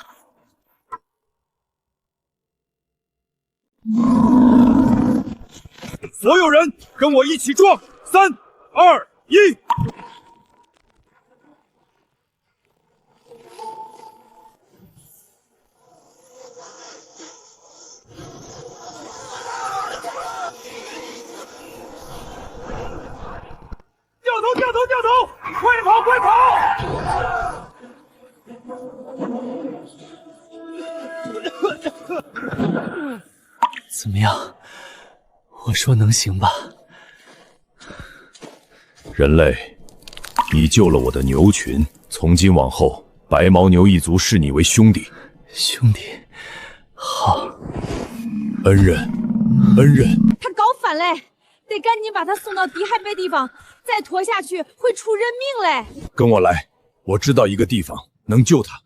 所有人跟我一起撞！3、2、1。掉头！快跑！快跑！怎么样？我说能行吧？人类，你救了我的牛群，从今往后，白牦牛一族视你为兄弟。兄弟，好。恩人，恩人。他搞反嘞，得赶紧把他送到敌海北地方。再拖下去会出人命嘞！跟我来，我知道一个地方能救他。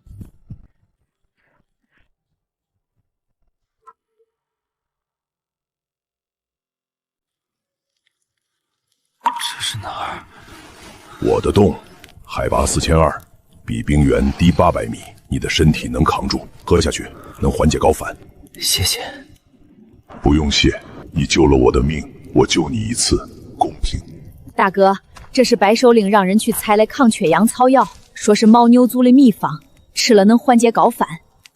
这是哪儿？我的洞，海拔4200，比冰原低800米，你的身体能扛住，喝下去能缓解高反。谢谢。不用谢，你救了我的命，我救你一次，公平。大哥，这是白首领让人去采来抗缺氧草药，说是牦牛族的秘方，吃了能缓解高反。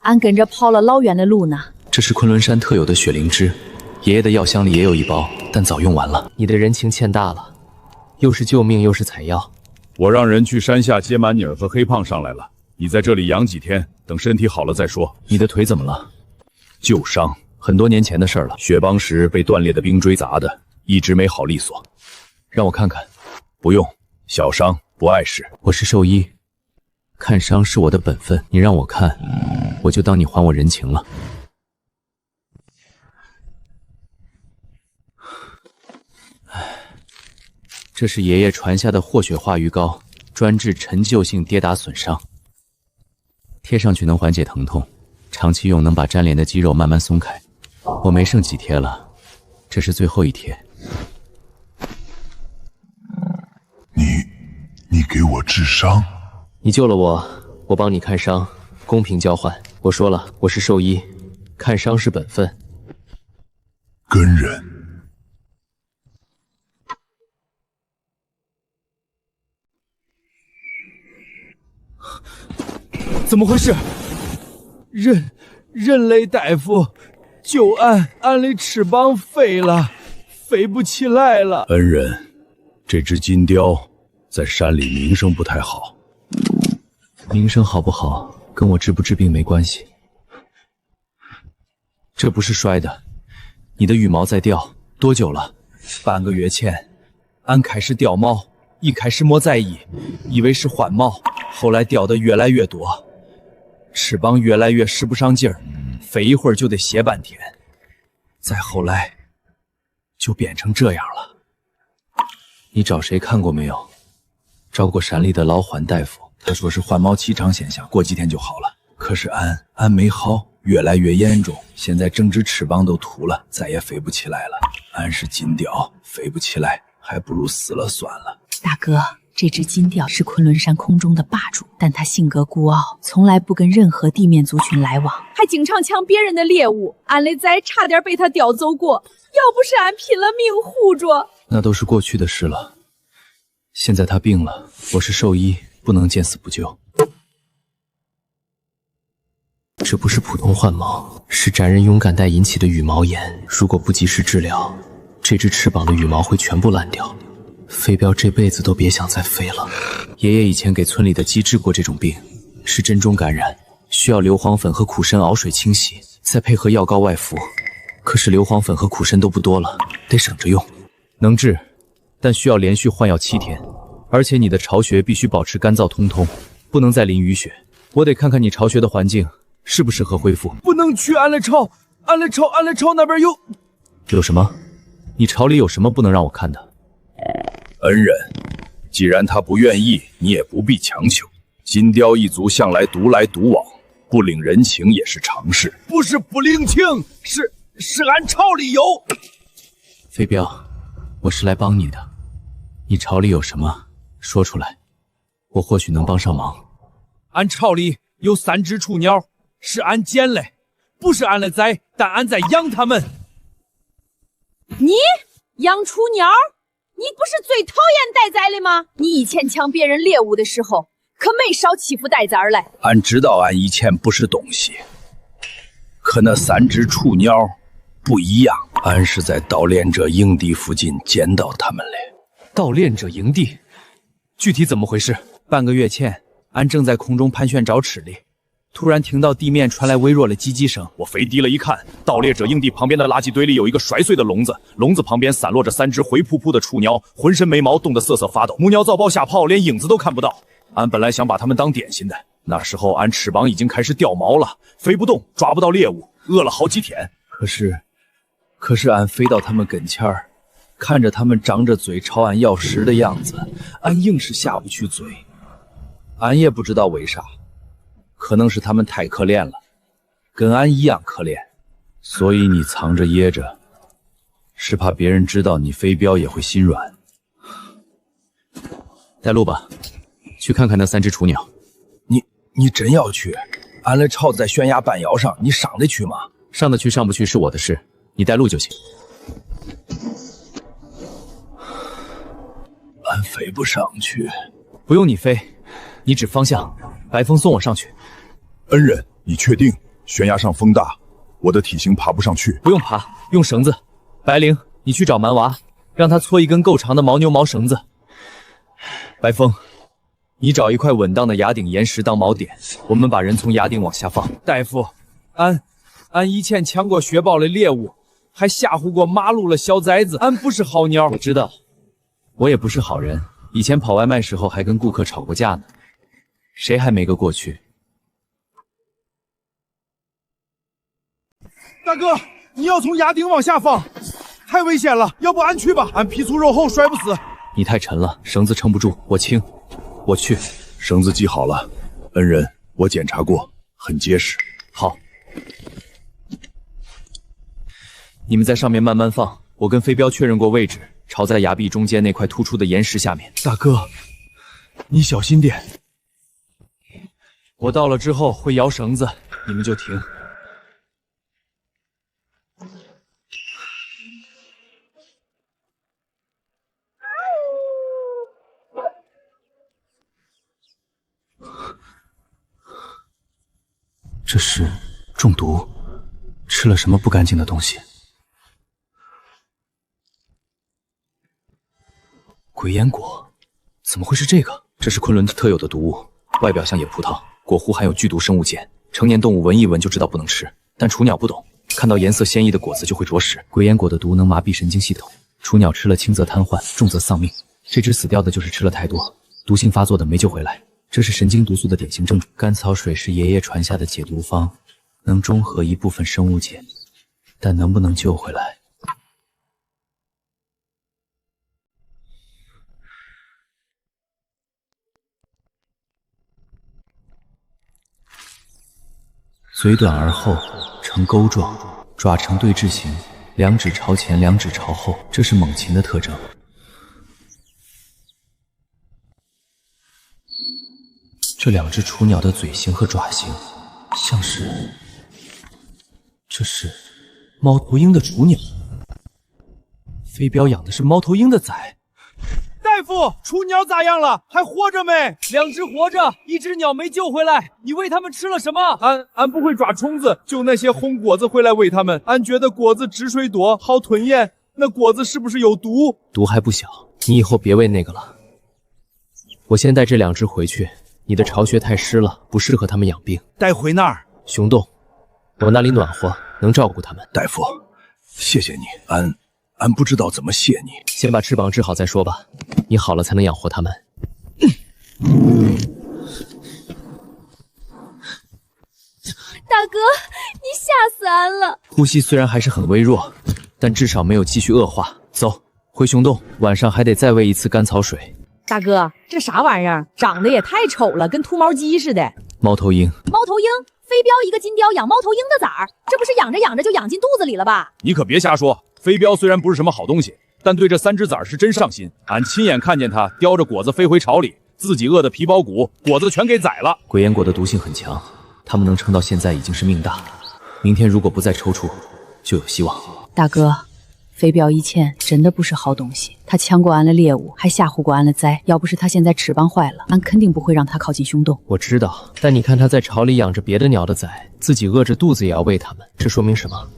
俺跟着跑了老远的路呢。这是昆仑山特有的雪灵芝，爷爷的药箱里也有一包，但早用完了。你的人情欠大了，又是救命又是采药。我让人去山下接满妮儿和黑胖上来了，你在这里养几天，等身体好了再说。你的腿怎么了？旧伤，很多年前的事了。雪崩时被断裂的冰锥砸的，一直没好利索。让我看看。不用，小伤不碍事。我是兽医，看伤是我的本分。你让我看，我就当你还我人情了。这是爷爷传下的霍雪化瘀膏，专治陈旧性跌打损伤。贴上去能缓解疼痛，长期用能把粘连的肌肉慢慢松开。我没剩几贴了，这是最后一贴。你给我治伤？你救了我，我帮你看伤，公平交换。我说了，我是兽医，看伤是本分。跟人。怎么回事？人类大夫，救俺的翅膀废了，飞不起来了。恩人，这只金雕在山里名声不太好。名声好不好，跟我治不治病没关系。这不是摔的，你的羽毛在掉，多久了？半个月前，俺开始掉毛，一开始没在意，以为是换毛，后来掉的越来越多，翅膀越来越使不上劲儿，飞一会儿就得歇半天，再后来就变成这样了。你找谁看过没有？找过山里的老缓大夫，他说是换毛期常现象，过几天就好了。可是俺没好，越来越严重，现在整只翅膀都秃了，再也飞不起来了。俺是金雕，飞不起来，还不如死了算了。大哥，这只金雕是昆仑山空中的霸主，但他性格孤傲，从来不跟任何地面族群来往，还经常抢别人的猎物。俺嘞仔差点被他叼走过，要不是俺拼了命护着。那都是过去的事了。现在他病了，我是兽医，不能见死不救。这不是普通换毛，是宅人勇敢带引起的羽毛炎。如果不及时治疗，这只翅膀的羽毛会全部烂掉。飞镖这辈子都别想再飞了。爷爷以前给村里的鸡治过这种病，是针中感染，需要硫磺粉和苦参熬水清洗，再配合药膏外服。可是硫磺粉和苦参都不多了，得省着用。能治，但需要连续换药7天，而且你的巢穴必须保持干燥通通，不能再淋雨雪。我得看看你巢穴的环境适不适合恢复。不能去俺的巢那边有什么？你巢里有什么不能让我看的？恩人，既然他不愿意，你也不必强求。金雕一族向来独来独往，不领人情也是常事。不是不领情，是俺巢里有。飞镖，我是来帮你的。你巢里有什么，说出来，我或许能帮上忙。俺巢里有3只雏鸟，是俺捡来，不是俺的崽，但俺在养它们。你养雏鸟？你不是最讨厌待宰的吗？你以前抢别人猎物的时候，可没少欺负待宰来。俺知道俺以前不是东西，可那3只雏鸟不一样。俺是在盗猎者营地附近捡到它们的。盗猎者营地？具体怎么回事？半个月前，俺正在空中盘旋找吃的，突然听到地面传来微弱的叽叽声。我飞低了一看，盗猎者营地旁边的垃圾堆里有一个摔碎的笼子，笼子旁边散落着3只灰扑扑的雏鸟，浑身没毛，冻得瑟瑟发抖。母鸟遭暴吓跑，连影子都看不到。俺本来想把它们当点心的，那时候俺翅膀已经开始掉毛了，飞不动，抓不到猎物，饿了好几天。可是俺飞到它们跟前儿，看着它们张着嘴朝俺要食的样子，俺硬是下不去嘴。俺也不知道为啥，可能是他们太可怜了，跟俺一样可怜，所以你藏着掖着，是怕别人知道你飞镖也会心软。带路吧，去看看那3只雏鸟。你真要去？俺的巢在悬崖半腰上，你上得去吗？上得去上不去是我的事，你带路就行。俺飞不上去。不用你飞，你指方向，白风送我上去。恩人，你确定？悬崖上风大，我的体型爬不上去。不用爬，用绳子。白灵，你去找蛮娃，让他搓一根够长的牦牛毛绳子。白风，你找一块稳当的崖顶岩石当锚点，我们把人从崖顶往下放。大夫，俺以前抢过雪豹的猎物，还吓唬过马路的小崽子，俺不是好鸟。我知道，我也不是好人，以前跑外卖时候还跟顾客吵过架呢，谁还没个过去？大哥，你要从崖顶往下放，太危险了，要不俺去吧，俺皮粗肉厚，摔不死。你太沉了，绳子撑不住，我轻，我去。绳子系好了，恩人，我检查过，很结实。好，你们在上面慢慢放，我跟飞镖确认过位置，巢在崖壁中间那块突出的岩石下面。大哥，你小心点。我到了之后会摇绳子，你们就停。这是中毒，吃了什么不干净的东西？鬼眼果，怎么会是这个？这是昆仑特有的毒物，外表像野葡萄，果核含有剧毒生物碱，成年动物闻一闻就知道不能吃，但雏鸟不懂，看到颜色鲜艳的果子就会啄食。鬼眼果的毒能麻痹神经系统，雏鸟吃了轻则瘫痪，重则丧命。这只死掉的就是吃了太多，毒性发作的没救回来。这是神经毒素的典型症状。甘草水是爷爷传下的解毒方，能中和一部分生物碱，但能不能救回来？嘴短而厚，呈钩状，爪呈对峙形，两指朝前，两指朝后，这是猛禽的特征。这两只雏鸟的嘴型和爪型，像是……这是猫头鹰的雏鸟。飞镖养的是猫头鹰的崽。大夫，雏鸟咋样了？还活着没？2只活着，1只鸟没救回来。你喂它们吃了什么？俺不会抓虫子，就那些红果子回来喂它们。俺觉得果子汁水多，好吞咽。那果子是不是有毒？毒还不小，你以后别喂那个了。我先带这2只回去，你的巢穴太湿了，不适合它们养病。带回那儿？熊洞，我那里暖和，能照顾它们。大夫，谢谢你，俺不知道怎么谢你。先把翅膀治好再说吧，你好了才能养活它们。大哥，你吓死俺了！呼吸虽然还是很微弱，但至少没有继续恶化。走，回熊洞，晚上还得再喂一次甘草水。大哥，这啥玩意儿？长得也太丑了，跟秃毛鸡似的。猫头鹰，猫头鹰，飞镖一个金雕养猫头鹰的崽儿，这不是养着养着就养进肚子里了吧？你可别瞎说，飞镖虽然不是什么好东西，但对这3只崽儿是真上心。俺亲眼看见它叼着果子飞回巢里，自己饿得皮包骨，果子全给宰了。鬼烟果的毒性很强，它们能撑到现在已经是命大。明天如果不再抽搐，就有希望。大哥，飞镖一欠真的不是好东西，他抢过俺的猎物，还吓唬过俺的崽。要不是他现在翅膀坏了，俺肯定不会让他靠近熊洞。我知道，但你看他在巢里养着别的鸟的崽，自己饿着肚子也要喂它们，这说明什么？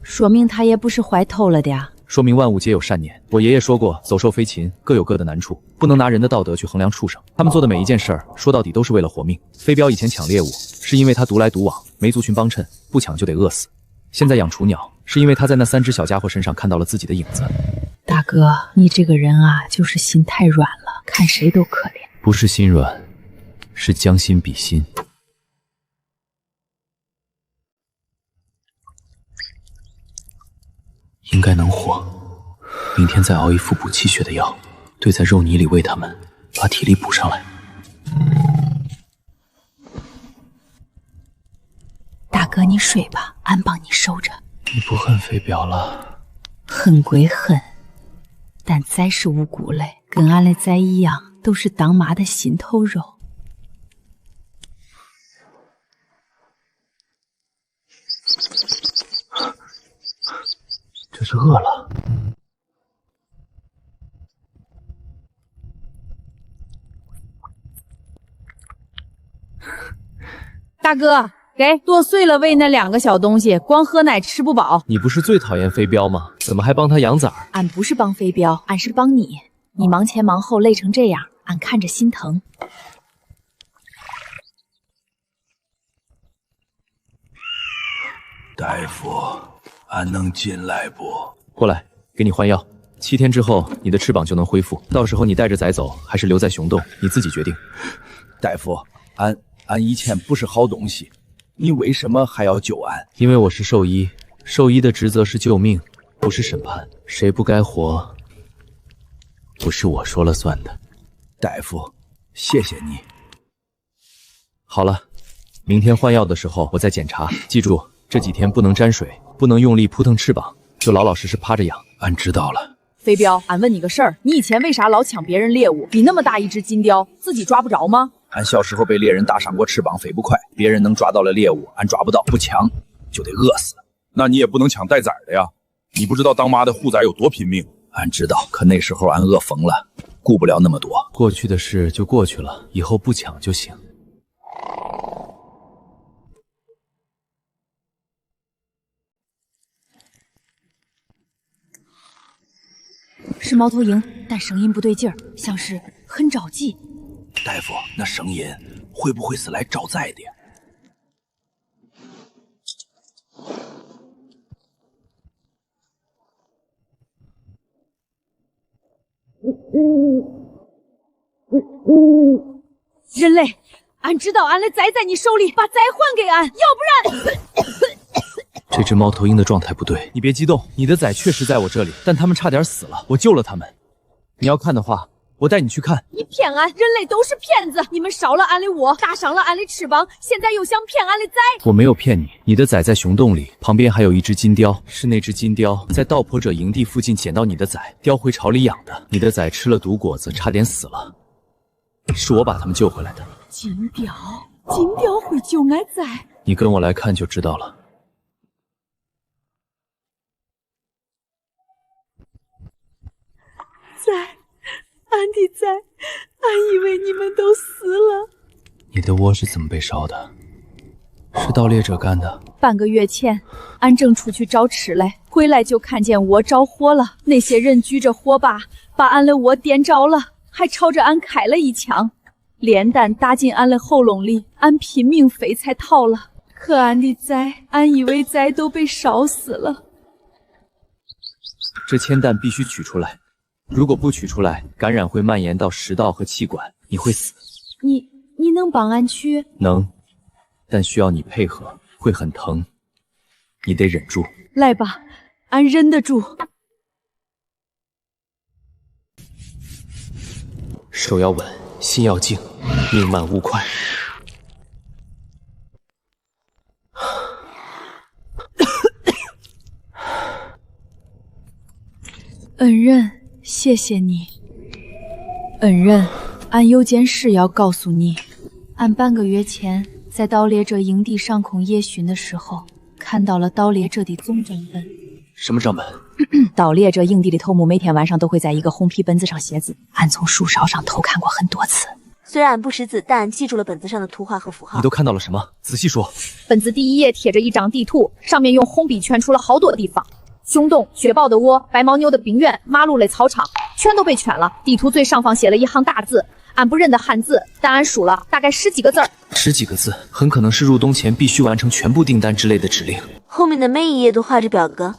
说明他也不是坏透了的呀。说明万物皆有善念。我爷爷说过，走兽飞禽各有各的难处，不能拿人的道德去衡量畜生。他们做的每一件事儿，说到底都是为了活命。飞镖以前抢猎物，是因为他独来独往，没族群帮衬，不抢就得饿死。现在养雏鸟，是因为他在那3只小家伙身上看到了自己的影子。大哥，你这个人啊，就是心太软了，看谁都可怜。不是心软，是将心比心。应该能活。明天再熬一副补气血的药，兑在肉泥里喂它们，把体力补上来。大哥，你睡吧，俺帮你收着。你不恨飞镖了？恨归恨，但崽是无辜嘞，跟俺的崽一样，都是当妈的心头肉。这是饿了。大哥，给剁碎了喂那2个小东西，光喝奶吃不饱。你不是最讨厌飞镖吗？怎么还帮他养崽儿？俺不是帮飞镖，俺是帮你。你忙前忙后累成这样，俺看着心疼。大夫，俺能进来不？过来，给你换药。7天之后，你的翅膀就能恢复。到时候你带着崽走，还是留在熊洞，你自己决定。大夫，俺以前不是好东西，你为什么还要救俺？因为我是兽医，兽医的职责是救命，不是审判。谁不该活，不是我说了算的。大夫，谢谢你。好了，明天换药的时候我再检查。记住，这几天不能沾水，不能用力扑腾翅膀，就老老实实趴着养。俺知道了。飞镖，俺问你个事儿，你以前为啥老抢别人猎物？你那么大一只金雕，自己抓不着吗？俺小时候被猎人打伤过翅膀，飞不快，别人能抓到了猎物，俺抓不到，不抢就得饿死。那你也不能抢带崽的呀！你不知道当妈的护崽有多拼命。俺知道，可那时候俺饿疯了，顾不了那么多。过去的事就过去了，以后不抢就行。是猫头鹰，但声音不对劲儿，像是很着急。大夫，那声音会不会是来找崽的呀？人类，俺知道俺的崽在你手里，把崽还给俺，要不然……这只猫头鹰的状态不对，你别激动，你的崽确实在我这里，但他们差点死了，我救了他们。你要看的话，我带你去看。你骗俺，人类都是骗子！你们烧了俺的窝，打伤了俺的翅膀，现在又想骗俺的崽。我没有骗你，你的崽在熊洞里，旁边还有一只金雕，是那只金雕在盗婆者营地附近捡到你的崽，叼回巢里养的。你的崽吃了毒果子，差点死了，是我把他们救回来的。金雕，金雕会救俺在。你跟我来看就知道了。在，俺的在，俺以为你们都死了。你的窝是怎么被烧的？是盗猎者干的？半个月前，俺正出去找吃嘞，回来就看见窝着火了。那些人举着火把，把俺的窝点着了，还朝着俺开了一枪，连弹打进俺的喉咙里，俺拼命飞才逃了。可俺的崽，俺以为崽都被烧死了。这铅弹必须取出来，如果不取出来，感染会蔓延到食道和气管，你会死。你能帮俺取？能，但需要你配合，会很疼，你得忍住。来吧，俺忍得住。手要稳，心要静，命慢物快。恩人，谢谢你。恩人，俺有件事要告诉你。俺半个月前在盗猎者营地上空夜巡的时候，看到了盗猎者的总账本。什么账本？盗猎者营地的头目每天晚上都会在一个红皮本子上写字，俺从树梢上偷看过很多次。虽然俺不识字，但俺记住了本子上的图画和符号。你都看到了什么？仔细说。本子第一页贴着一张地图，上面用红笔圈出了好多地方。熊洞、雪豹的窝、白牦牛的病院、马路类操场，全都被圈了。地图最上方写了一行大字，俺不认得汉字，但俺数了大概10几个字儿。10几个字，很可能是入冬前必须完成全部订单之类的指令。后面的每一页都画着表格，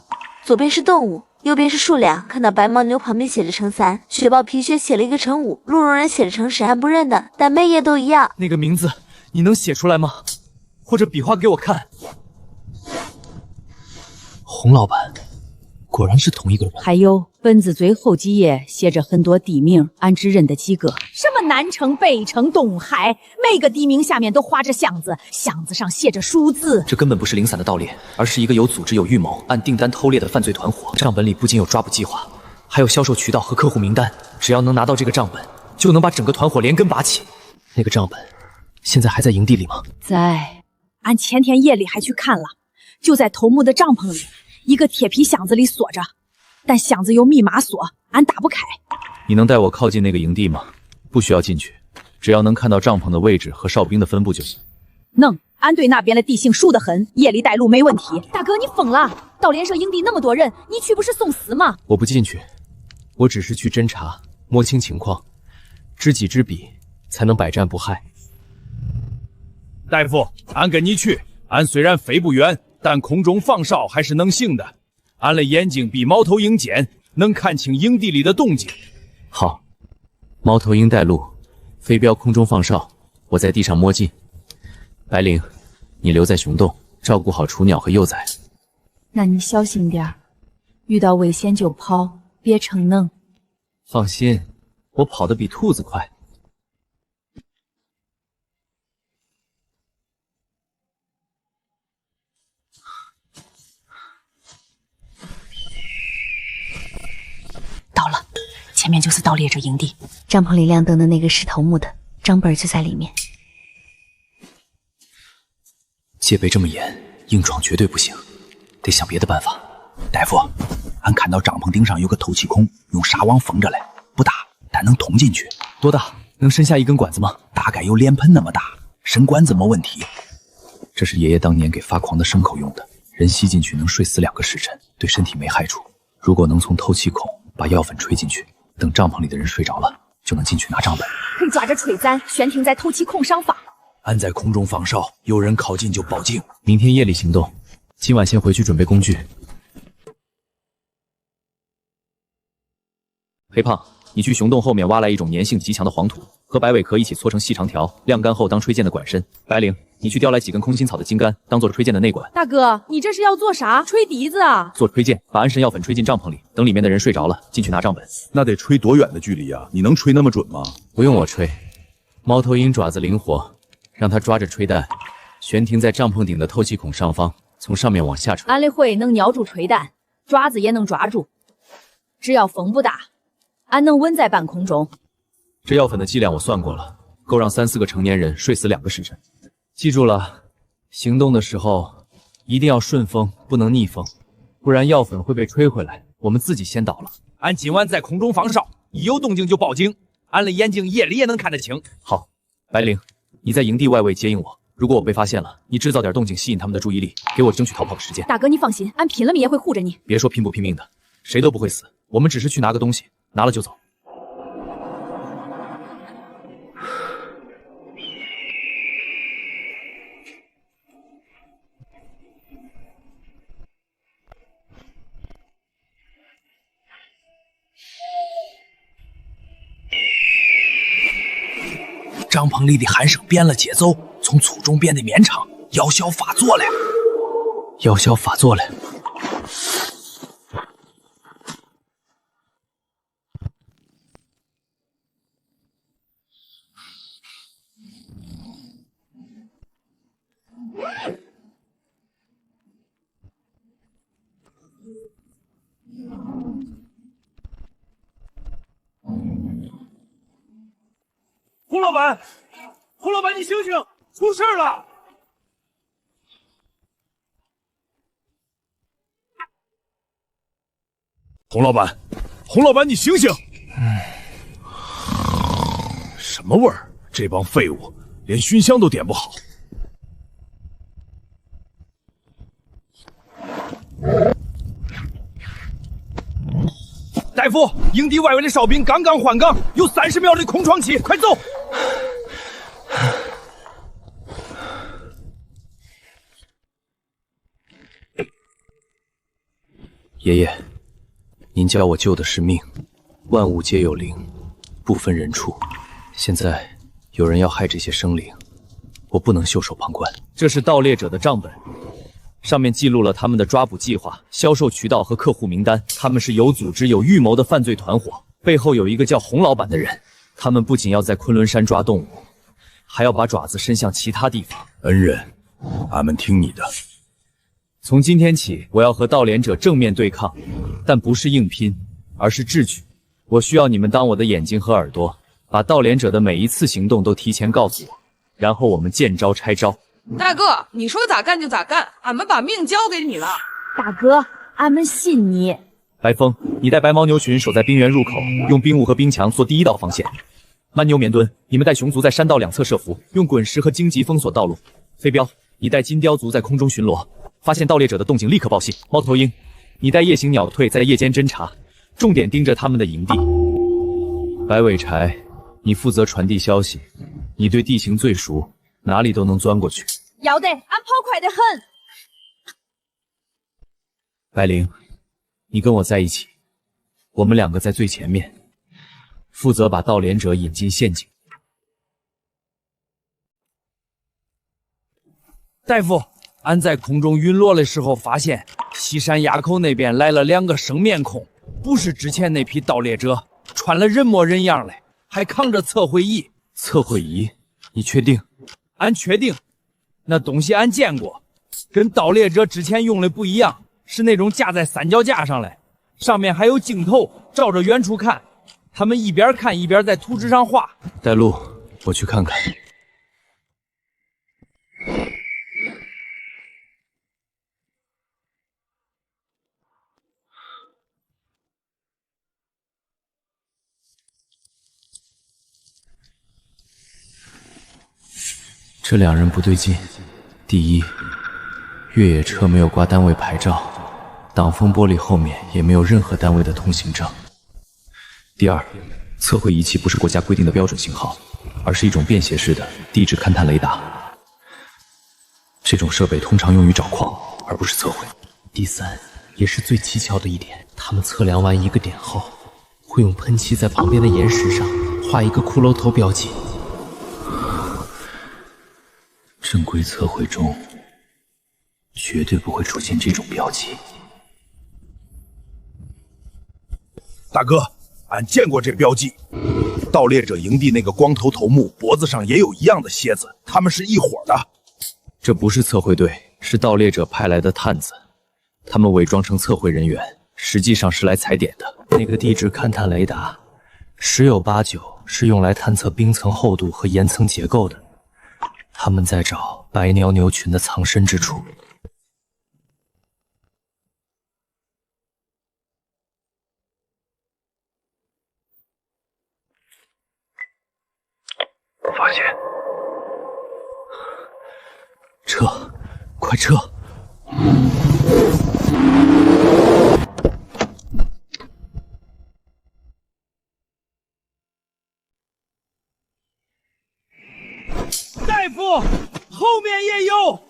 左边是动物，右边是数量。看到白牦牛旁边写着乘3，雪豹皮靴写了一个乘5，鹿茸人写着乘10，俺不认得，但每页都一样。那个名字你能写出来吗？或者比划给我看？洪老板。果然是同一个人。还有本子最后几页写着很多地名，俺只认得几个，什么南城、北城、东海，每个地名下面都画着巷子，巷子上写着数字。这根本不是零散的盗猎，而是一个有组织、有预谋、按订单偷猎的犯罪团伙。账本里不仅有抓捕计划，还有销售渠道和客户名单。只要能拿到这个账本，就能把整个团伙连根拔起。那个账本现在还在营地里吗？在，俺前天夜里还去看了，就在头目的帐篷里。一个铁皮箱子里锁着，但箱子有密码锁，俺打不开。你能带我靠近那个营地吗？不需要进去，只要能看到帐篷的位置和哨兵的分布就行。能，俺对那边的地形熟得很，夜里带路没问题。大哥，你疯了？盗猎社营地那么多人，你去不是送死吗？我不进去，我只是去侦查，摸清情况，知己知彼，才能百战不害。大夫，俺跟你去。俺虽然飞不远，但空中放哨还是能行的。俺的眼睛比猫头鹰尖，能看清营地里的动静。好，猫头鹰带路，飞镖空中放哨，我在地上摸进。白灵，你留在熊洞，照顾好雏鸟和幼崽。那你小心点儿，遇到危险就跑，别逞能。放心，我跑得比兔子快。到了，前面就是盗猎者营地。帐篷里亮灯的那个是头目的，账本就在里面。戒备这么严，硬闯绝对不行，得想别的办法。大夫，俺看到帐篷顶上有个透气孔，用纱网封着嘞，不大，但能通进去。多大？能伸下一根管子吗？大概有脸盆那么大，伸管子没问题。这是爷爷当年给发狂的牲口用的，人吸进去能睡死2个时辰，对身体没害处。如果能从透气孔把药粉吹进去，等帐篷里的人睡着了，就能进去拿账本。可以抓着锤簪悬停在透气孔上方。俺在空中放哨，有人靠近就报警。明天夜里行动，今晚先回去准备工具。黑胖，你去熊洞后面挖来一种粘性极强的黄土，和白尾壳一起搓成细长条，晾干后当吹箭的管身。白灵，你去叼来几根空心草的茎干，当做吹箭的内管。大哥，你这是要做啥？吹笛子啊？做吹箭，把安神药粉吹进帐篷里，等里面的人睡着了，进去拿账本。那得吹多远的距离啊？你能吹那么准吗？不用我吹，猫头鹰爪子灵活，让它抓着吹弹，悬停在帐篷顶的透气孔上方，从上面往下吹。俺的喙能咬住吹弹，爪子也能抓住，只要风不大，俺能稳在半空中。这药粉的剂量我算过了，够让3、4个成年人睡死2个时辰。记住了，行动的时候一定要顺风，不能逆风，不然药粉会被吹回来，我们自己先倒了。俺今晚在空中放哨，一有动静就报警。俺的眼睛夜里也能看得清。好，白灵，你在营地外围接应我。如果我被发现了，你制造点动静吸引他们的注意力，给我争取逃跑的时间。大哥，你放心，俺拼了命也会护着你。别说拼不拼命的，谁都不会死。我们只是去拿个东西，拿了就走。帐篷里的喊声变了节奏，从粗重变得绵长，药效发作了。药效发作了。洪老板，洪老板，你醒醒，出事了！洪老板，洪老板，你醒醒！什么味儿？这帮废物连熏香都点不好。大夫，营地外围的哨兵刚刚换岗，有30秒的空窗期，快走！爷爷，您教我救的是命，万物皆有灵，不分人畜。现在有人要害这些生灵，我不能袖手旁观。这是盗猎者的账本，上面记录了他们的抓捕计划、销售渠道和客户名单。他们是有组织、有预谋的犯罪团伙，背后有一个叫洪老板的人。他们不仅要在昆仑山抓动物，还要把爪子伸向其他地方。恩人，俺们听你的。从今天起，我要和盗猎者正面对抗，但不是硬拼，而是智取。我需要你们当我的眼睛和耳朵，把盗猎者的每一次行动都提前告诉我，然后我们见招拆招。大哥，你说咋干就咋干，俺们把命交给你了。大哥，俺们信你。白风，你带白牦牛群守在冰原入口，用冰雾和冰墙做第一道防线。蛮牛、绵墩，你们带熊族在山道两侧设伏，用滚石和荆棘封锁道路。飞镖，你带金雕族在空中巡逻，发现盗猎者的动静立刻报信。猫头鹰，你带夜行鸟退在夜间侦察，重点盯着他们的营地。白尾柴，你负责传递消息，你对地形最熟，哪里都能钻过去。要得，俺跑快得很。白灵，你跟我在一起，我们2个在最前面，负责把盗猎者引进陷阱。大夫，俺在空中陨落的时候发现，西山垭口那边来了2个生面孔，不是之前那批盗猎者，穿了人模人样的，还扛着测绘仪。测绘仪？你确定？俺确定，那东西俺见过，跟盗猎者之前用的不一样，是那种架在三脚架上的，上面还有镜头，照着远处看。他们一边看一边在图纸上画。带路，我去看看。这2人不对劲。第一，越野车没有挂单位牌照，挡风玻璃后面也没有任何单位的通行证。第二，测绘仪器不是国家规定的标准型号，而是一种便携式的地质勘探雷达。这种设备通常用于找矿，而不是测绘。第三，也是最蹊跷的一点，他们测量完一个点后，会用喷漆在旁边的岩石上画一个骷髅头标记。正规测绘中绝对不会出现这种标记。大哥，俺见过这标记，盗猎者营地那个光头头目脖子上也有一样的楔子，他们是一伙的。这不是测绘队，是盗猎者派来的探子，他们伪装成测绘人员，实际上是来踩点的。那个地质勘探雷达，10有8九是用来探测冰层厚度和岩层结构的。他们在找白鸟牛群的藏身之处。发现，撤，快撤！大夫，后面也有，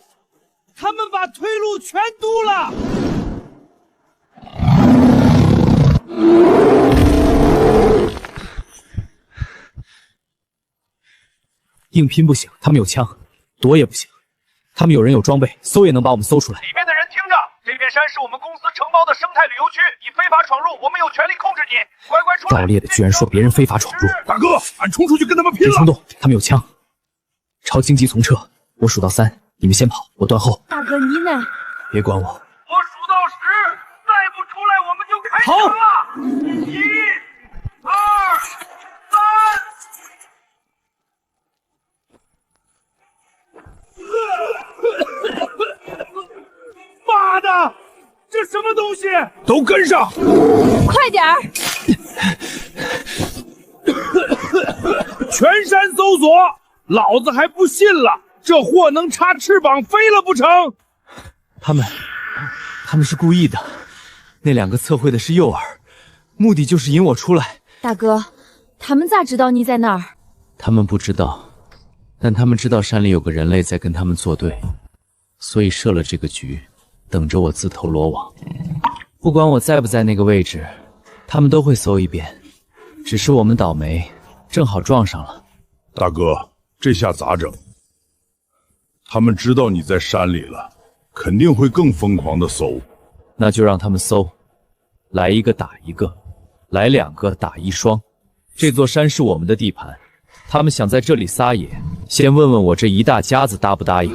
他们把退路全堵了。硬拼不行，他们有枪；躲也不行，他们有人有装备，搜也能把我们搜出来。里面的人听着，这片山是我们公司承包的生态旅游区，你非法闯入，我们有权利控制你，乖乖出来！盗猎的居然说别人非法闯入，大哥，俺冲出去跟他们拼了！别冲动，他们有枪，朝荆棘丛撤。我数到3，你们先跑，我断后。大哥你呢？别管我。我数到10，再不出来我们就开枪了！1、2、3。妈的，这什么东西？都跟上！快点儿！全山搜索，老子还不信了，这货能插翅膀飞了不成？他们是故意的。那2个测绘的是诱饵，目的就是引我出来。大哥，他们咋知道你在那儿？他们不知道，但他们知道山里有个人类在跟他们作对，所以设了这个局，等着我自投罗网。不管我在不在那个位置，他们都会搜一遍。只是我们倒霉，正好撞上了。大哥，这下咋整？他们知道你在山里了，肯定会更疯狂的搜。那就让他们搜，来一个打一个，来2个打1双。这座山是我们的地盘，他们想在这里撒野，先问问我这一大家子答不答应。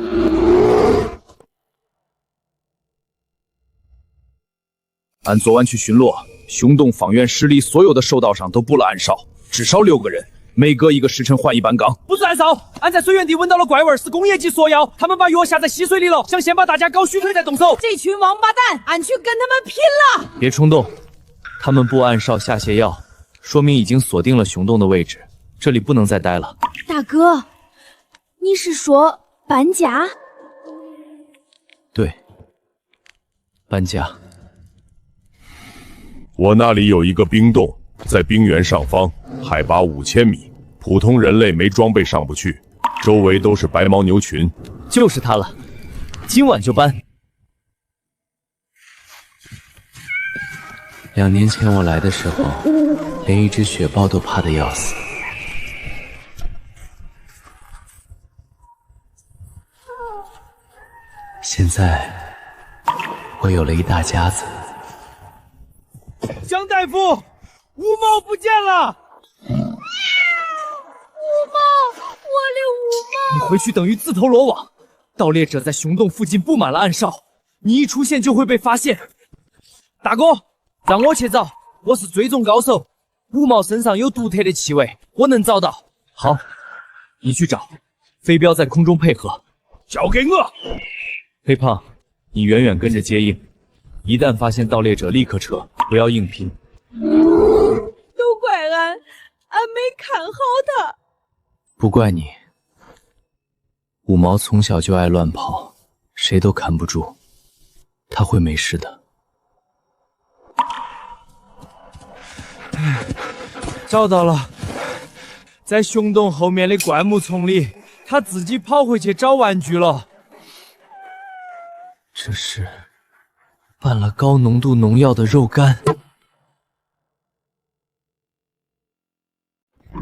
俺昨晚去巡逻，熊洞坊院10里所有的兽道上都布了暗哨，至少6个人，每隔1个时辰换一班岗。不是暗哨，俺在水源地闻到了怪味，是工业级索药，他们把药下在溪水里了，想先把大家搞虚退再动手。这群王八蛋，俺去跟他们拼了！别冲动，他们布暗哨下泻药，说明已经锁定了熊洞的位置，这里不能再待了。大哥，你是说搬家？对，搬家。我那里有一个冰洞，在冰原上方，海拔5000米，普通人类没装备上不去，周围都是白牦牛群。就是它了，今晚就搬。2年前我来的时候，连一只雪豹都怕得要死。现在我有了一大家子。江大夫，五毛不见了！五毛，我的五你回去等于自投罗网。盗猎者在熊洞附近布满了暗哨，你一出现就会被发现。大哥，让我去找，我是追踪高手。五毛身上有独特的气味，我能找到。好，你去找。飞镖在空中配合，交给我。黑胖，你远远跟着接应，一旦发现盗猎者立刻撤，不要硬拼。都怪俺没看好他。不怪你，五毛从小就爱乱跑，谁都看不住，他会没事的。找到了，在熊洞后面的灌木丛里，他自己跑回去找玩具了。这是拌了高浓度农药的肉干。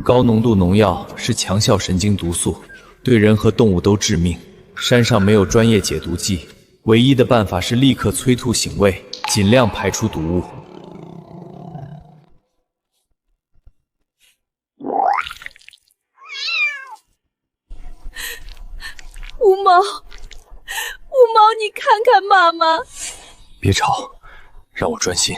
高浓度农药是强效神经毒素，对人和动物都致命。山上没有专业解毒剂，唯一的办法是立刻催吐醒胃，尽量排出毒物。五毛，你看看妈妈。别吵，让我专心。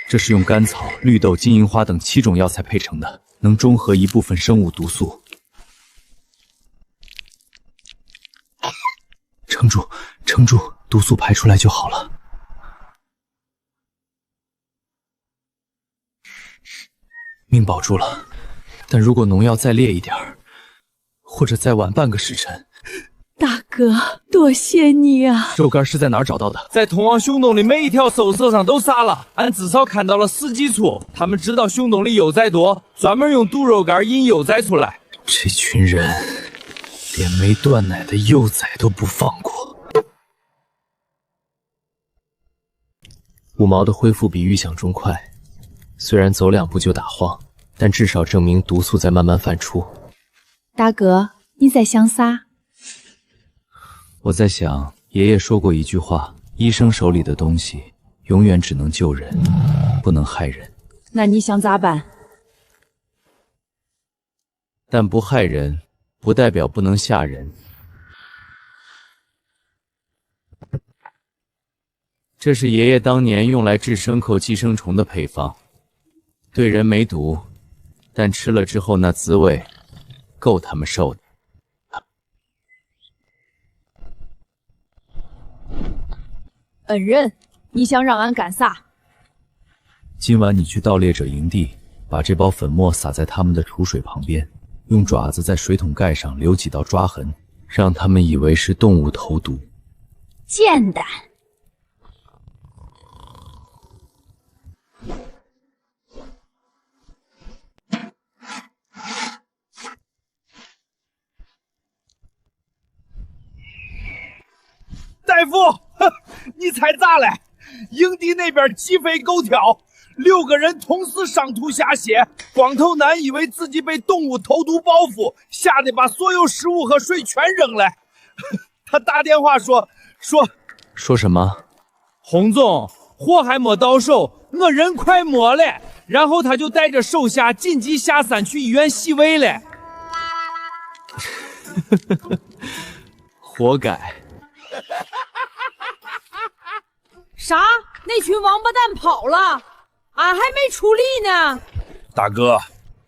这是用甘草、绿豆、金银花等7种药材配成的，能中和一部分生物毒素。撑住，撑住，毒素排出来就好了。命保住了，但如果农药再烈一点儿，或者再晚半个时辰，大哥，多谢你啊！肉干是在哪儿找到的？在通往熊洞的每一条兽舍上都撒了，俺至少看到了10几处。他们知道熊洞里幼崽多，专门用毒肉干引幼崽出来。这群人连没断奶的幼崽都不放过。五毛的恢复比预想中快，虽然走2步就打晃，但至少证明毒素在慢慢泛出。大哥，你在想啥？我在想，爷爷说过一句话：医生手里的东西永远只能救人，不能害人。那你想咋办？但不害人，不代表不能吓人。这是爷爷当年用来治牲口寄生虫的配方，对人没毒，但吃了之后那滋味，够他们受的。恩人，你想让俺干啥？今晚你去盗猎者营地，把这包粉末撒在他们的储水旁边，用爪子在水桶盖上留几道抓痕，让他们以为是动物投毒。简单。大夫，你猜咋嘞？营地那边鸡飞狗跳，6个人同时上吐下泻。光头男以为自己被动物投毒报复，吓得把所有食物和水全扔了。他打电话说什么？洪总，火还没到手，我人快没了。然后他就带着手下紧急下山去医院洗胃了。活该。啥？那群王八蛋跑了，俺还没出力呢。大哥，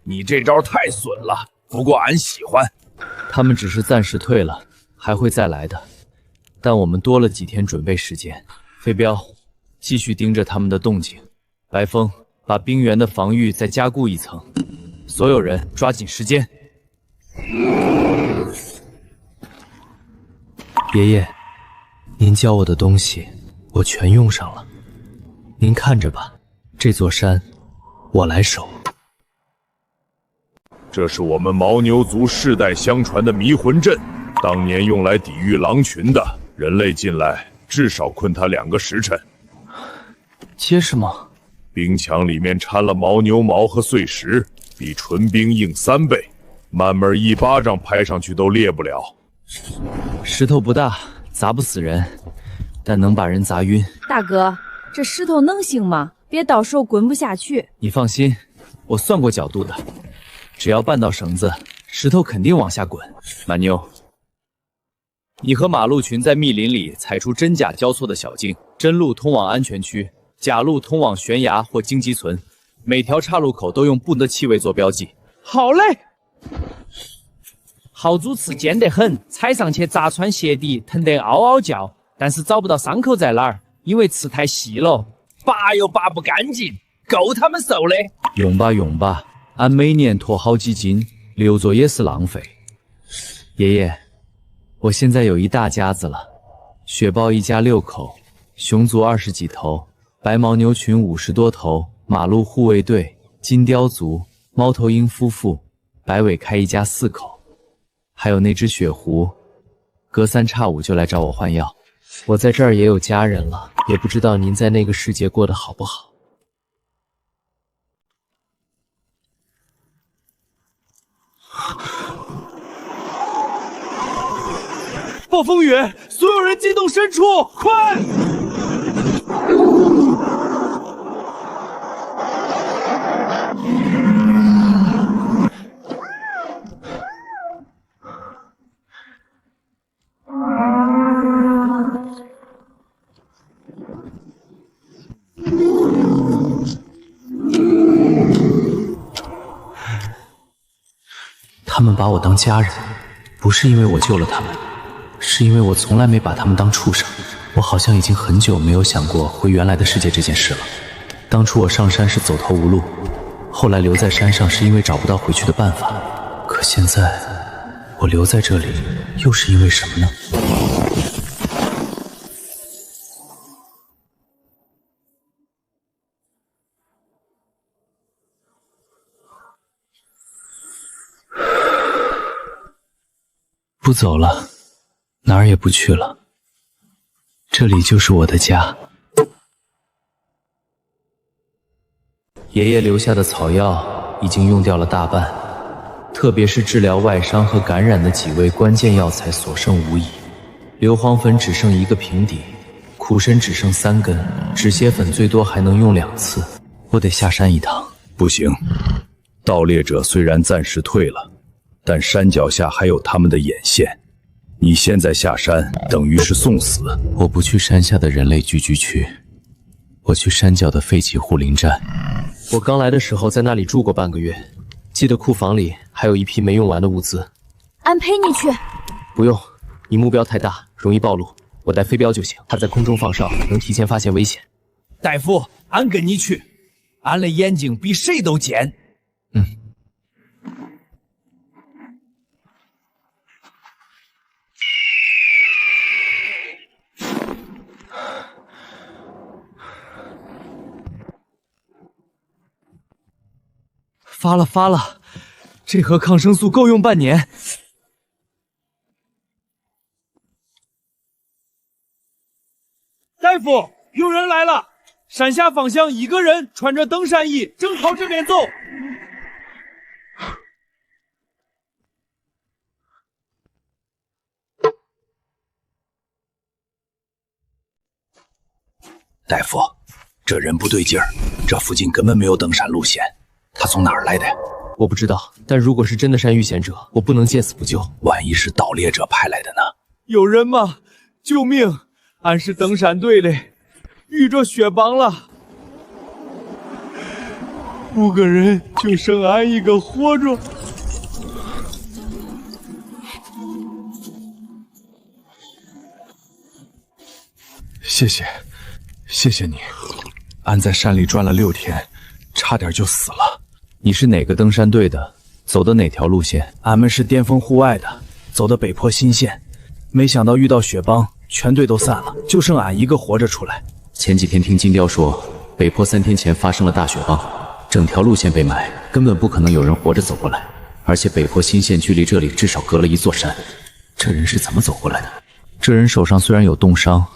你这招太损了，不过俺喜欢。他们只是暂时退了，还会再来的。但我们多了几天准备时间。飞镖，继续盯着他们的动静。白风，把冰原的防御再加固1层。所有人抓紧时间。爷爷，您教我的东西，我全用上了。您看着吧，这座山我来守。这是我们牦牛族世代相传的迷魂阵，当年用来抵御狼群的。人类进来至少困他2个时辰。结实吗？冰墙里面掺了牦牛毛和碎石，比纯冰硬3倍，慢慢1巴掌拍上去都裂不了。石头不大，砸不死人，但能把人砸晕。大哥，这石头能行吗？别到时候滚不下去。你放心，我算过角度的，只要绊到绳子，石头肯定往下滚。蛮妞，你和马路群在密林里踩出真假交错的小径，真路通往安全区，假路通往悬崖或荆棘村。每条岔路口都用布的气味做标记。好嘞。豪猪刺尖得很，踩上去砸穿鞋底，疼得嗷嗷叫，但是找不到伤口在哪儿，因为刺太细了，拔又拔不干净，够他们受的。用吧用吧，俺每年脱好几斤，留着也是浪费。爷爷，我现在有一大家子了，雪豹一家6口，熊族20几头，白牦牛群50多头，马路护卫队，金雕族，猫头鹰夫妇，白尾开一家4口。还有那只雪狐，隔3差5就来找我换药。我在这儿也有家人了，也不知道您在那个世界过得好不好。暴风雨，所有人进洞深处，快！他们把我当家人，不是因为我救了他们，是因为我从来没把他们当畜生。我好像已经很久没有想过回原来的世界这件事了。当初我上山是走投无路，后来留在山上是因为找不到回去的办法。可现在，我留在这里又是因为什么呢？不走了，哪儿也不去了。这里就是我的家。爷爷留下的草药已经用掉了大半，特别是治疗外伤和感染的几味关键药材所剩无几。硫磺粉只剩1个平底，苦参只剩3根，止血粉最多还能用2次。我得下山一趟。不行，盗猎者虽然暂时退了，但山脚下还有他们的眼线。你现在下山，等于是送死。我不去山下的人类聚居区，我去山脚的废弃护林站。我刚来的时候在那里住过半个月，记得库房里还有一批没用完的物资。俺陪你去。不用，你目标太大，容易暴露。我带飞镖就行，它在空中放哨，能提前发现危险。大夫，俺跟你去，俺的眼睛比谁都尖。发了，这盒抗生素够用半年。大夫，有人来了！山下方向1个人穿着登山衣，正朝这边走。大夫，这人不对劲儿，这附近根本没有登山路线。他从哪儿来的？我不知道，但如果是真的山遇险者，我不能见死不救。万一是盗猎者派来的呢？有人吗？救命！俺是登山队的，遇着雪崩了，5个人就剩俺1个活着。谢谢你，俺在山里转了6天，差点就死了。你是哪个登山队的？走的哪条路线？俺们是巅峰户外的，走的北坡新线。没想到遇到雪崩，全队都散了，就剩俺1个活着出来。前几天听金雕说，北坡3天前发生了大雪崩，整条路线被埋，根本不可能有人活着走过来。而且北坡新线距离这里至少隔了1座山，这人是怎么走过来的？这人手上虽然有冻伤，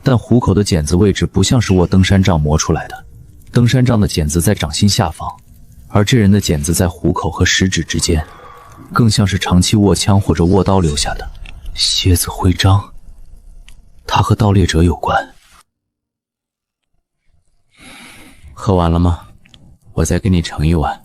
但虎口的茧子位置不像是握登山杖磨出来的。登山杖的茧子在掌心下方，而这人的茧子在虎口和食指之间，更像是长期握枪或者握刀留下的。蝎子徽章，他和盗猎者有关。喝完了吗？我再给你盛一碗。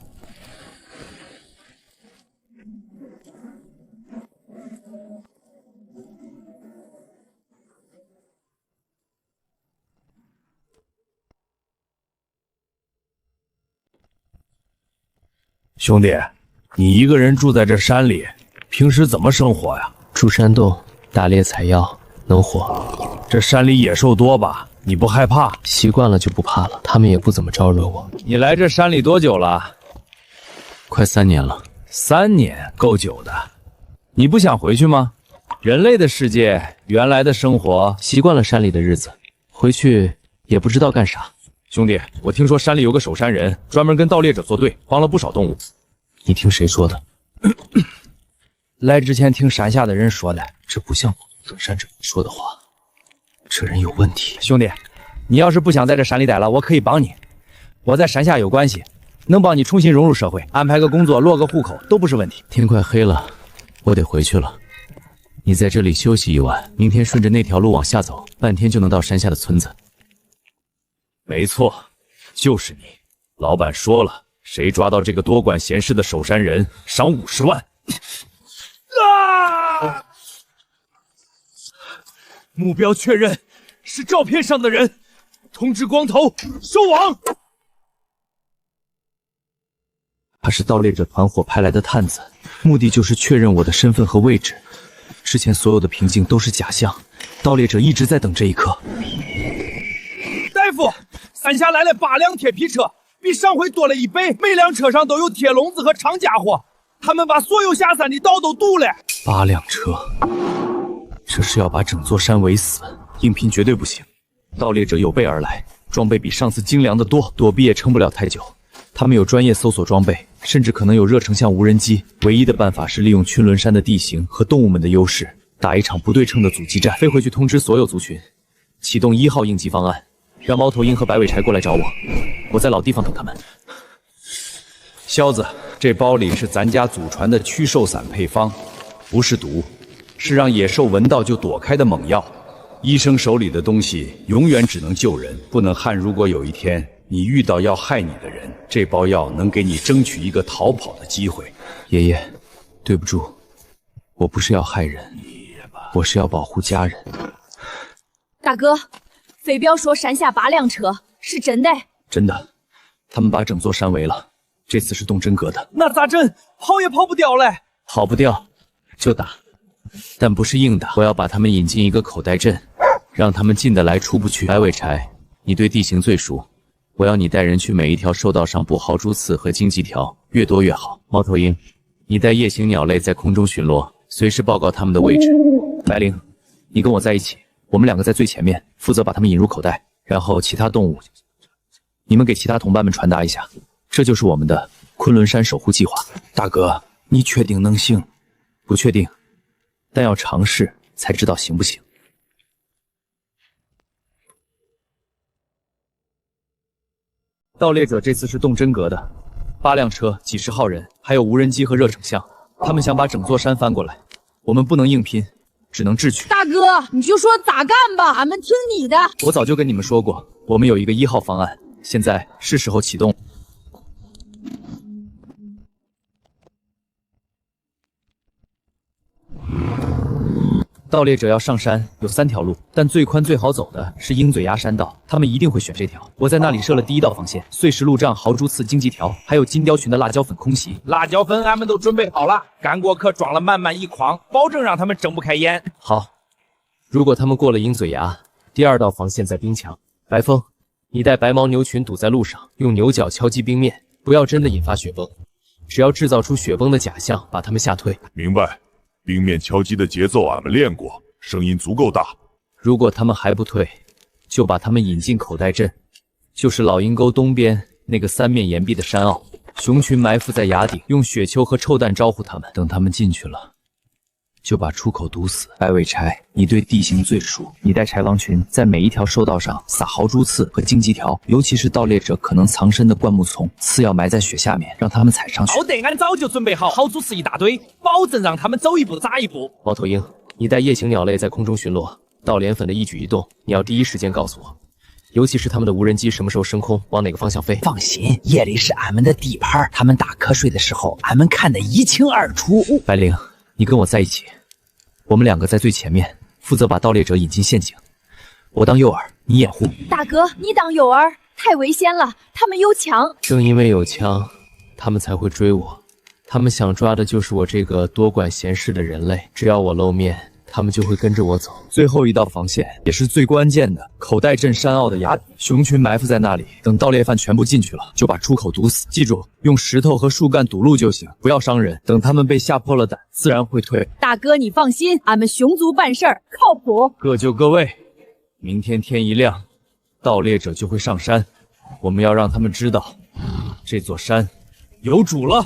兄弟，你一个人住在这山里，平时怎么生活呀？住山洞，打猎采药，能活。这山里野兽多吧？你不害怕？习惯了就不怕了，他们也不怎么招惹我。你来这山里多久了？快3年了。3年，够久的。你不想回去吗？人类的世界，原来的生活，习惯了山里的日子，回去也不知道干啥。兄弟，我听说山里有个守山人，专门跟盗猎者作对，帮了不少动物。你听谁说的？来之前听山下的人说的，这不像登山者说的话。这人有问题。兄弟，你要是不想在这山里待了，我可以帮你。我在山下有关系，能帮你重新融入社会，安排个工作，落个户口都不是问题。天快黑了，我得回去了。你在这里休息一晚，明天顺着那条路往下走，半天就能到山下的村子。没错，就是你。老板说了，谁抓到这个多管闲事的守山人，赏50万。目标确认，是照片上的人。通知光头收网。他是盗猎者团伙派来的探子，目的就是确认我的身份和位置。之前所有的平静都是假象，盗猎者一直在等这一刻。大夫，山下来了8辆铁皮车，比上回多了1倍，每辆车上都有铁笼子和长家伙。他们把所有下山的道都堵了。8辆车，这是要把整座山围死，硬拼绝对不行。盗猎者有备而来，装备比上次精良的多，躲避也撑不了太久。他们有专业搜索装备，甚至可能有热成像无人机。唯一的办法是利用昆仑山的地形和动物们的优势，打一场不对称的阻击战。飞回去通知所有族群，启动1号应急方案，让猫头鹰和白尾柴过来找我，我在老地方等他们。小子，这包里是咱家祖传的驱兽散配方，不是毒，是让野兽闻到就躲开的猛药。医生手里的东西永远只能救人，不能害。如果有一天你遇到要害你的人，这包药能给你争取一个逃跑的机会。爷爷，对不住，我不是要害人，我是要保护家人。大哥，飞镖说山下8辆车，是真的？真的，他们把整座山围了。这次是动真格的，那咋整？跑也跑不掉嘞！跑不掉就打，但不是硬打。我要把他们引进一个口袋阵，让他们进得来出不去。白尾柴，你对地形最熟，我要你带人去每一条兽道上布豪猪刺和荆棘条，越多越好。猫头鹰，你带夜行鸟类在空中巡逻，随时报告他们的位置。白灵，你跟我在一起，我们2个在最前面，负责把他们引入口袋，然后其他动物，你们给其他同伴们传达一下。这就是我们的昆仑山守护计划。大哥，你确定能行？不确定，但要尝试才知道行不行。盗猎者这次是动真格的，8辆车，几十号人，还有无人机和热成像，他们想把整座山翻过来，我们不能硬拼，只能智取。大哥，你就说咋干吧，俺们听你的。我早就跟你们说过，我们有一个1号方案，现在是时候启动。盗猎者要上山有3条路，但最宽最好走的是鹰嘴崖山道，他们一定会选这条。我在那里设了第1道防线，碎石路障、豪猪刺、荆棘条，还有金雕群的辣椒粉空袭。辣椒粉俺们都准备好了，干锅可装了满满1筐，保证让他们睁不开眼。好，如果他们过了鹰嘴崖，第2道防线在冰墙。白风，你带白毛牛群堵在路上，用牛角敲击冰面，不要真的引发雪崩，只要制造出雪崩的假象，把他们吓退。明白。冰面敲击的节奏俺们练过，声音足够大。如果他们还不退，就把他们引进口袋阵，就是老鹰沟东边那个3面岩壁的山坳。熊群埋伏在崖顶，用雪球和臭弹招呼他们。等他们进去了，就把出口堵死。白尾柴，你对地形最熟，你带柴王群在每一条兽道上撒豪猪刺和荆棘条，尤其是盗猎者可能藏身的灌木丛，刺要埋在雪下面，让他们踩上去。好的，俺早就准备好，豪猪刺一大堆，保证让他们走一步砸一步。猫头鹰，你带夜行鸟类在空中巡逻，盗莲粉的一举一动，你要第一时间告诉我。尤其是他们的无人机什么时候升空，往哪个方向飞？放心，夜里是俺们的地盘，他们打瞌睡的时候，俺们看得一清二楚。白灵，你跟我在一起，我们2个在最前面，负责把盗猎者引进陷阱。我当诱饵，你掩护。大哥，你当诱饵太危险了，他们有枪。正因为有枪，他们才会追我。他们想抓的就是我这个多管闲事的人类，只要我露面，他们就会跟着我走。最后1道防线也是最关键的，口袋镇山坳的崖底，熊群埋伏在那里，等盗猎犯全部进去了，就把出口堵死。记住，用石头和树干堵路就行，不要伤人。等他们被吓破了胆，自然会退。大哥，你放心，俺们熊族办事儿靠谱。各就各位，明天天一亮，盗猎者就会上山，我们要让他们知道，这座山有主了。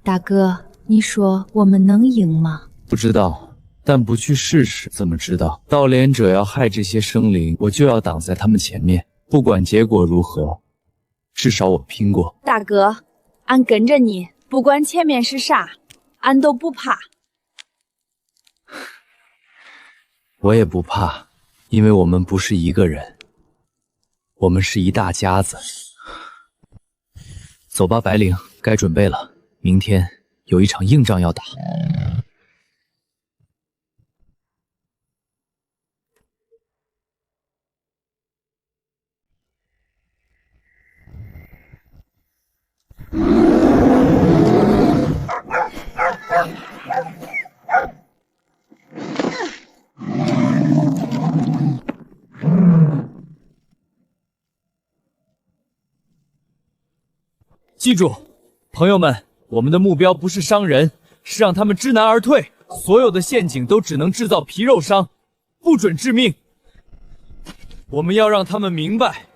大哥，你说我们能赢吗？不知道，但不去试试怎么知道？盗猎者要害这些生灵，我就要挡在他们前面，不管结果如何，至少我拼过。大哥，俺跟着你，不管前面是啥，俺都不怕。我也不怕，因为我们不是一个人，我们是一大家子。走吧，白灵，该准备了。明天有一场硬仗要打。记住，朋友们，我们的目标不是伤人，是让他们知难而退。所有的陷阱都只能制造皮肉伤，不准致命。我们要让他们明白，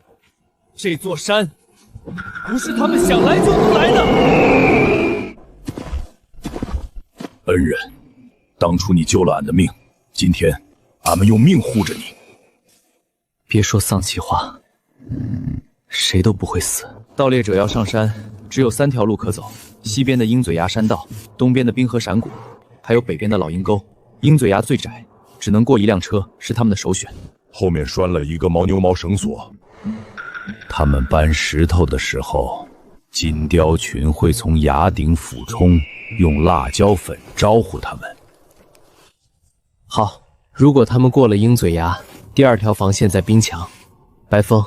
这座山不是他们想来就能来的。恩人，当初你救了俺的命，今天俺们用命护着你。别说丧气话，谁都不会死。盗猎者要上山，只有3条路可走：西边的鹰嘴崖山道，东边的冰河山谷，还有北边的老鹰沟。鹰嘴崖最窄，只能过1辆车，是他们的首选。后面拴了一个牦牛毛绳索，他们搬石头的时候，金雕群会从崖顶俯冲，用辣椒粉招呼他们。好，如果他们过了鹰嘴崖，第2条防线在冰墙。白风，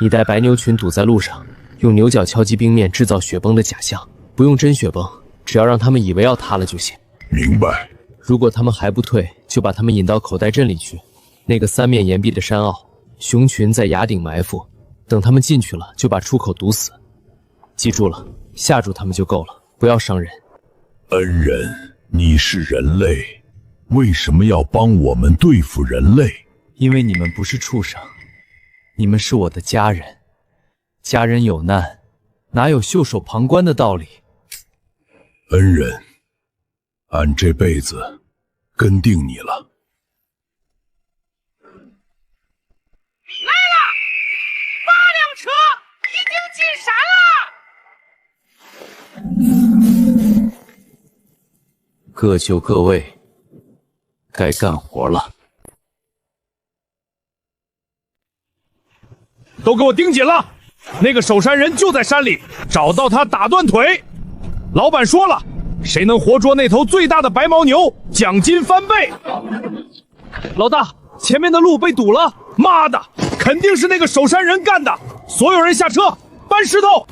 你带白牛群堵在路上，用牛角敲击冰面制造雪崩的假象，不用真雪崩，只要让他们以为要塌了就行。明白。如果他们还不退，就把他们引到口袋镇里去。那个3面岩壁的山坳，熊群在崖顶埋伏，等他们进去了，就把出口堵死。记住了，吓住他们就够了，不要伤人。恩人，你是人类，为什么要帮我们对付人类？因为你们不是畜生，你们是我的家人。家人有难，哪有袖手旁观的道理？恩人，俺这辈子跟定你了。来了，8辆车已经进山了。各就各位，该干活了。都给我盯紧了！那个守山人就在山里，找到他打断腿。老板说了，谁能活捉那头最大的白牦牛，奖金翻倍。老大，前面的路被堵了，妈的，肯定是那个守山人干的！所有人下车，搬石头！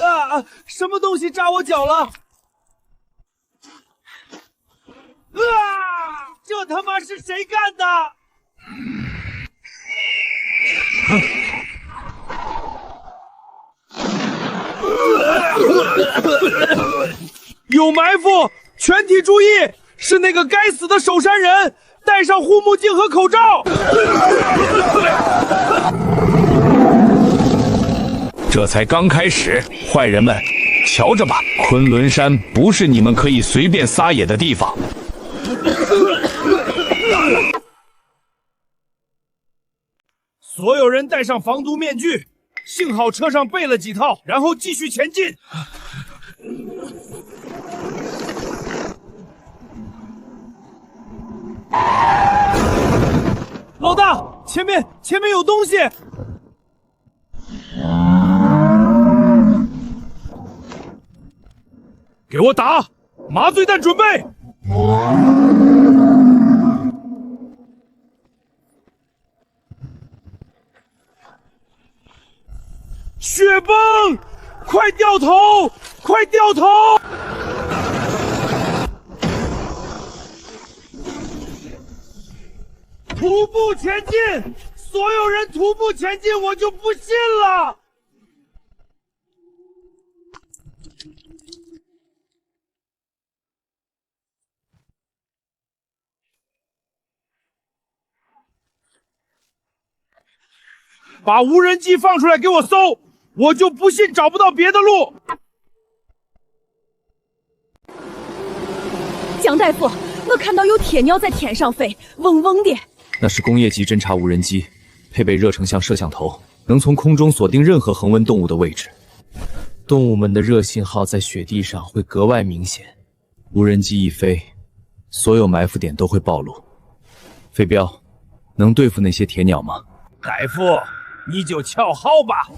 啊！什么东西扎我脚了？啊！这他妈是谁干的？有埋伏，全体注意！是那个该死的守山人，戴上护目镜和口罩。这才刚开始，坏人们，瞧着吧，昆仑山不是你们可以随便撒野的地方。所有人戴上防毒面具，幸好车上备了几套，然后继续前进。老大，前面有东西！给我打！麻醉弹准备！雪崩！快掉头！快掉头！徒步前进！所有人徒步前进，我就不信了！把无人机放出来给我搜，我就不信找不到别的路。蒋大夫，我看到有铁鸟在天上飞，嗡嗡的。那是工业级侦察无人机，配备热成像摄像头，能从空中锁定任何恒温动物的位置。动物们的热信号在雪地上会格外明显。无人机一飞，所有埋伏点都会暴露。飞镖，能对付那些铁鸟吗？大夫，你就瞧好吧。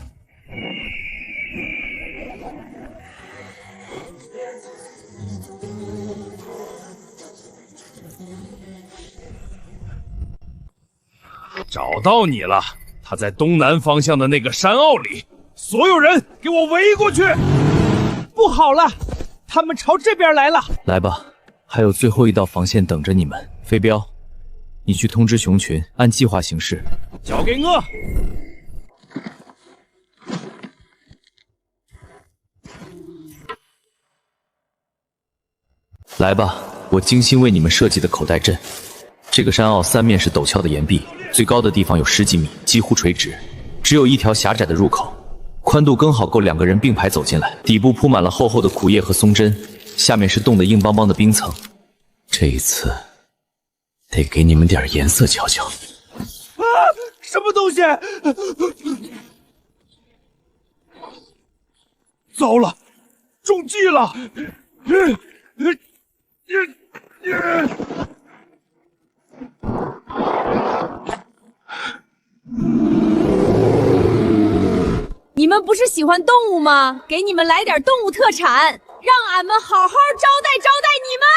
找到你了，他在东南方向的那个山坳里。所有人给我围过去！不好了，他们朝这边来了。来吧，还有最后一道防线等着你们。飞镖，你去通知熊群，按计划行事。交给我。来吧，我精心为你们设计的口袋阵。这个山坳三面是陡峭的岩壁，最高的地方有10几米，几乎垂直，只有一条狭窄的入口，宽度刚好够2个人并排走进来。底部铺满了厚厚的苦叶和松针，下面是冻得硬邦邦的冰层。这一次，得给你们点颜色瞧瞧。啊！什么东西？糟了，中计了！你们不是喜欢动物吗？给你们来点动物特产，让俺们好好招待招待你们。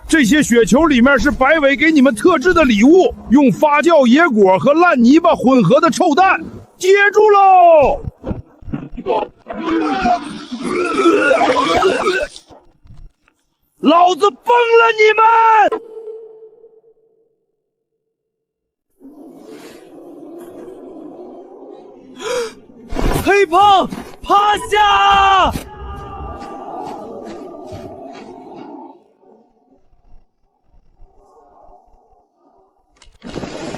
这些雪球里面是白尾给你们特制的礼物，用发酵野果和烂泥巴混合的臭蛋，接住喽！老子崩了你们！黑胖，趴下！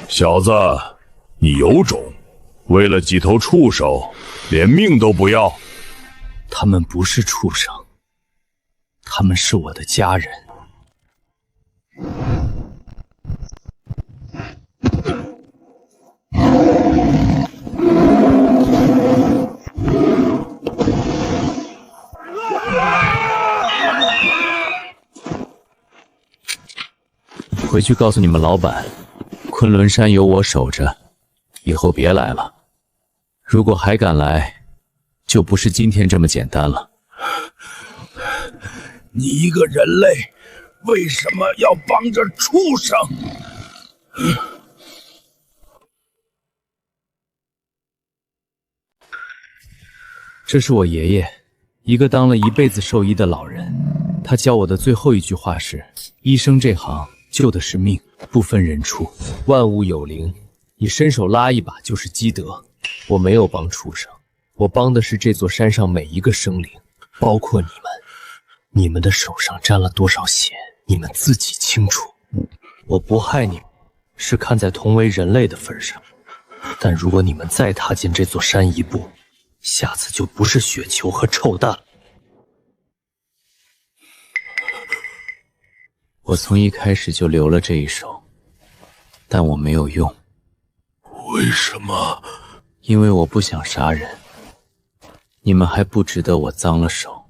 小子，你有种，为了几头畜生，连命都不要？他们不是畜生，他们是我的家人。回去告诉你们老板，昆仑山有我守着，以后别来了。如果还敢来，就不是今天这么简单了。你一个人类，为什么要帮着畜生？这是我爷爷，一个当了一辈子兽医的老人。他教我的最后一句话是：医生这行救的是命，不分人畜，万物有灵，你伸手拉一把就是积德。我没有帮畜生，我帮的是这座山上每一个生灵，包括你们。你们的手上沾了多少血，你们自己清楚。我不害你们，是看在同为人类的份上。但如果你们再踏进这座山一步，下次就不是雪球和臭蛋了。我从一开始就留了这一手，但我没有用。为什么？因为我不想杀人。你们还不值得我脏了手。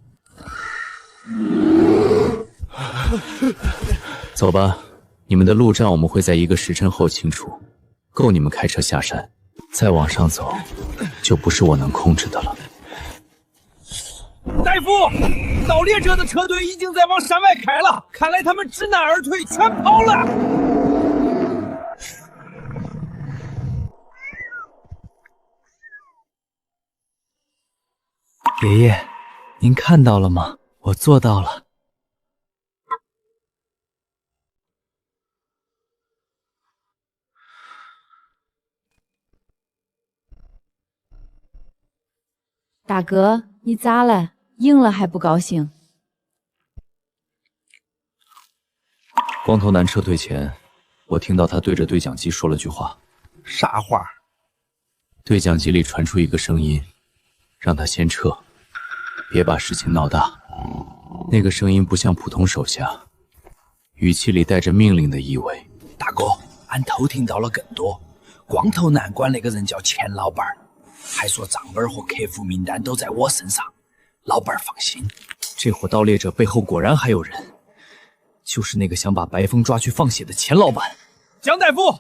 走吧，你们的路障我们会在1个时辰后清除，够你们开车下山。再往上走，就不是我能控制的了。大夫，盗猎者的车队已经在往山外开了，看来他们知难而退，全跑了。爷爷，您看到了吗？我做到了。大哥，你咋了？赢了还不高兴？光头男撤退前，我听到他对着对讲机说了句话。啥话？对讲机里传出一个声音，让他先撤，别把事情闹大。那个声音不像普通手下，语气里带着命令的意味。大哥，俺偷听到了更多。光头男管那个人叫钱老板，还说账本和客户名单都在我身上。老板放心，这伙盗猎者背后果然还有人，就是那个想把白风抓去放血的钱老板。江大夫，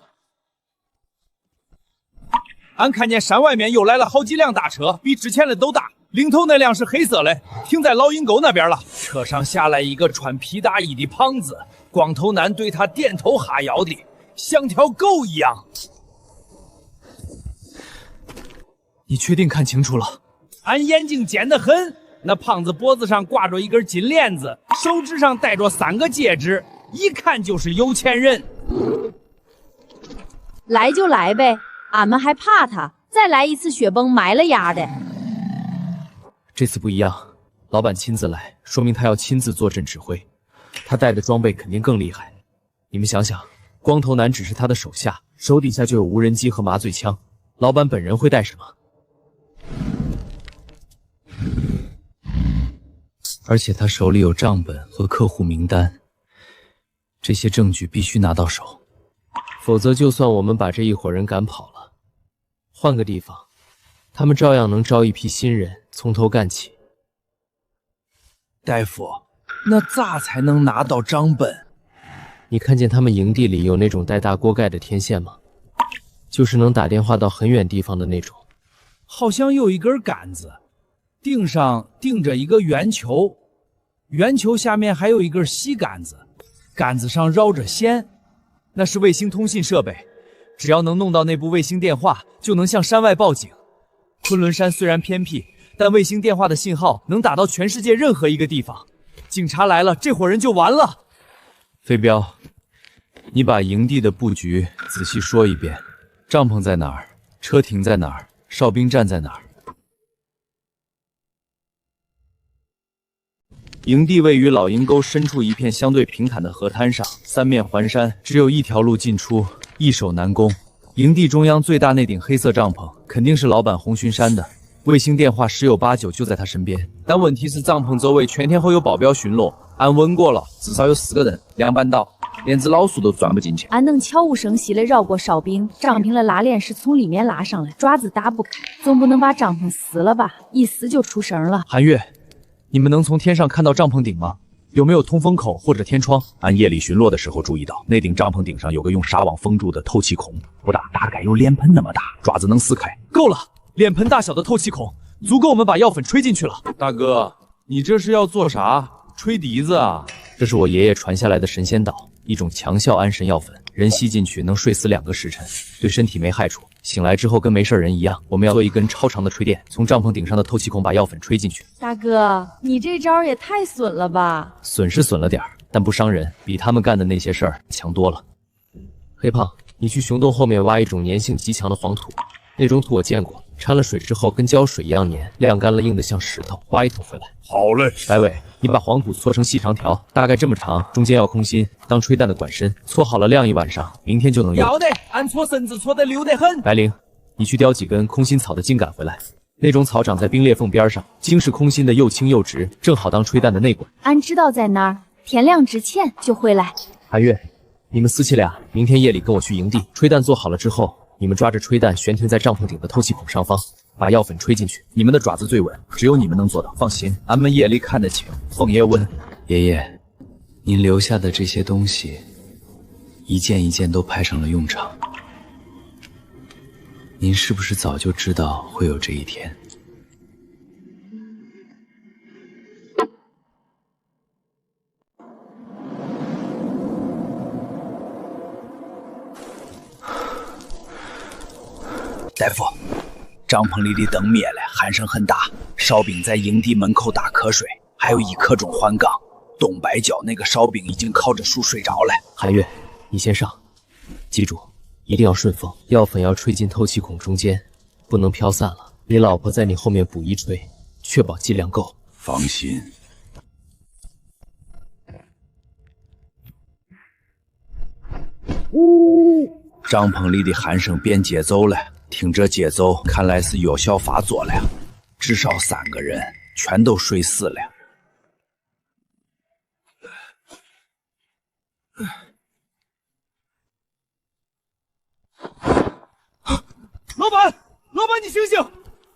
俺看见山外面又来了好几辆大车，比之前的都大。领头那辆是黑色的，停在老鹰沟那边了。车上下来一个穿皮大衣的胖子，光头男对他点头哈腰的，像条狗一样。你确定看清楚了？俺眼睛尖得很。那胖子脖子上挂着一根金链子，手指上戴着3个戒指，一看就是有钱人。来就来呗，俺们还怕他？再来一次雪崩埋了丫的。这次不一样，老板亲自来，说明他要亲自坐镇指挥。他带的装备肯定更厉害。你们想想，光头男只是他的手下，手底下就有无人机和麻醉枪，老板本人会带什么？而且他手里有账本和客户名单，这些证据必须拿到手，否则就算我们把这一伙人赶跑了，换个地方，他们照样能招一批新人，从头干起。大夫，那咋才能拿到账本？你看见他们营地里有那种带大锅盖的天线吗？就是能打电话到很远地方的那种。好像有一根杆子，顶上顶着一个圆球，圆球下面还有一根细杆子，杆子上绕着线。那是卫星通信设备，只要能弄到那部卫星电话，就能向山外报警。昆仑山虽然偏僻，但卫星电话的信号能打到全世界任何一个地方。警察来了，这伙人就完了。飞镖，你把营地的布局仔细说一遍，帐篷在哪儿？车停在哪儿？哨兵站在哪儿？营地位于老鹰沟深处一片相对平坦的河滩上，三面环山，只有一条路进出，易守难攻。营地中央最大那顶黑色帐篷，肯定是老板红巡山的。卫星电话10有8九就在他身边，但问题是帐篷周围全天候有保镖巡逻，俺问过了，至少有4个人，2班倒，连只老鼠都钻不进去。俺能悄无声息地绕过哨兵，帐篷的拉链是从里面拉上来，爪子打不开，总不能把帐篷撕了吧？一撕就出声了。韩月，你们能从天上看到帐篷顶吗？有没有通风口或者天窗？俺夜里巡逻的时候注意到，那顶帐篷顶上有个用纱网封住的透气孔，不大，大概有脸盆那么大，爪子能撕开。够了，脸盆大小的透气孔，足够我们把药粉吹进去了。大哥，你这是要做啥？吹笛子啊？这是我爷爷传下来的神仙岛，一种强效安神药粉，人吸进去能睡死2个时辰，对身体没害处。醒来之后跟没事人一样。我们要做一根超长的吹垫，从帐篷顶上的透气孔把药粉吹进去。大哥，你这招也太损了吧！损是损了点儿，但不伤人，比他们干的那些事儿强多了。黑胖，你去熊洞后面挖一种粘性极强的黄土，那种土我见过，掺了水之后跟胶水一样粘，晾干了硬的像石头。挖一桶回来。好嘞。白伟，你把黄土搓成细长条，大概这么长，中间要空心，当吹弹的管身。搓好了晾一晚上，明天就能用。要得，俺搓绳子搓得溜得很。白灵，你去叼几根空心草的茎秆回来，那种草长在冰裂缝边上，茎是空心的，又轻又直，正好当吹弹的内管。俺知道在哪儿，天亮之前就回来。韩月，你们4妻俩明天夜里跟我去营地，吹弹做好了之后，你们抓着吹弹悬停在帐篷顶的透气孔上方，把药粉吹进去。你们的爪子最稳，只有你们能做到。放心，俺们夜里看得清，凤爷问。爷爷，您留下的这些东西，一件一件都派上了用场。您是不是早就知道会有这一天？大夫，帐篷里的灯灭了，鼾声很大，哨兵在营地门口打瞌睡，还有1刻钟换岗。东北角那个哨兵已经靠着树睡着了。韩月，你先上，记住，一定要顺风，药粉要吹进透气孔中间，不能飘散了。你老婆在你后面补一吹，确保剂量够。放心。帐篷里的鼾声变节奏了，听这节奏，看来是有效发作了，至少3个人全都睡死了。老板，你醒醒！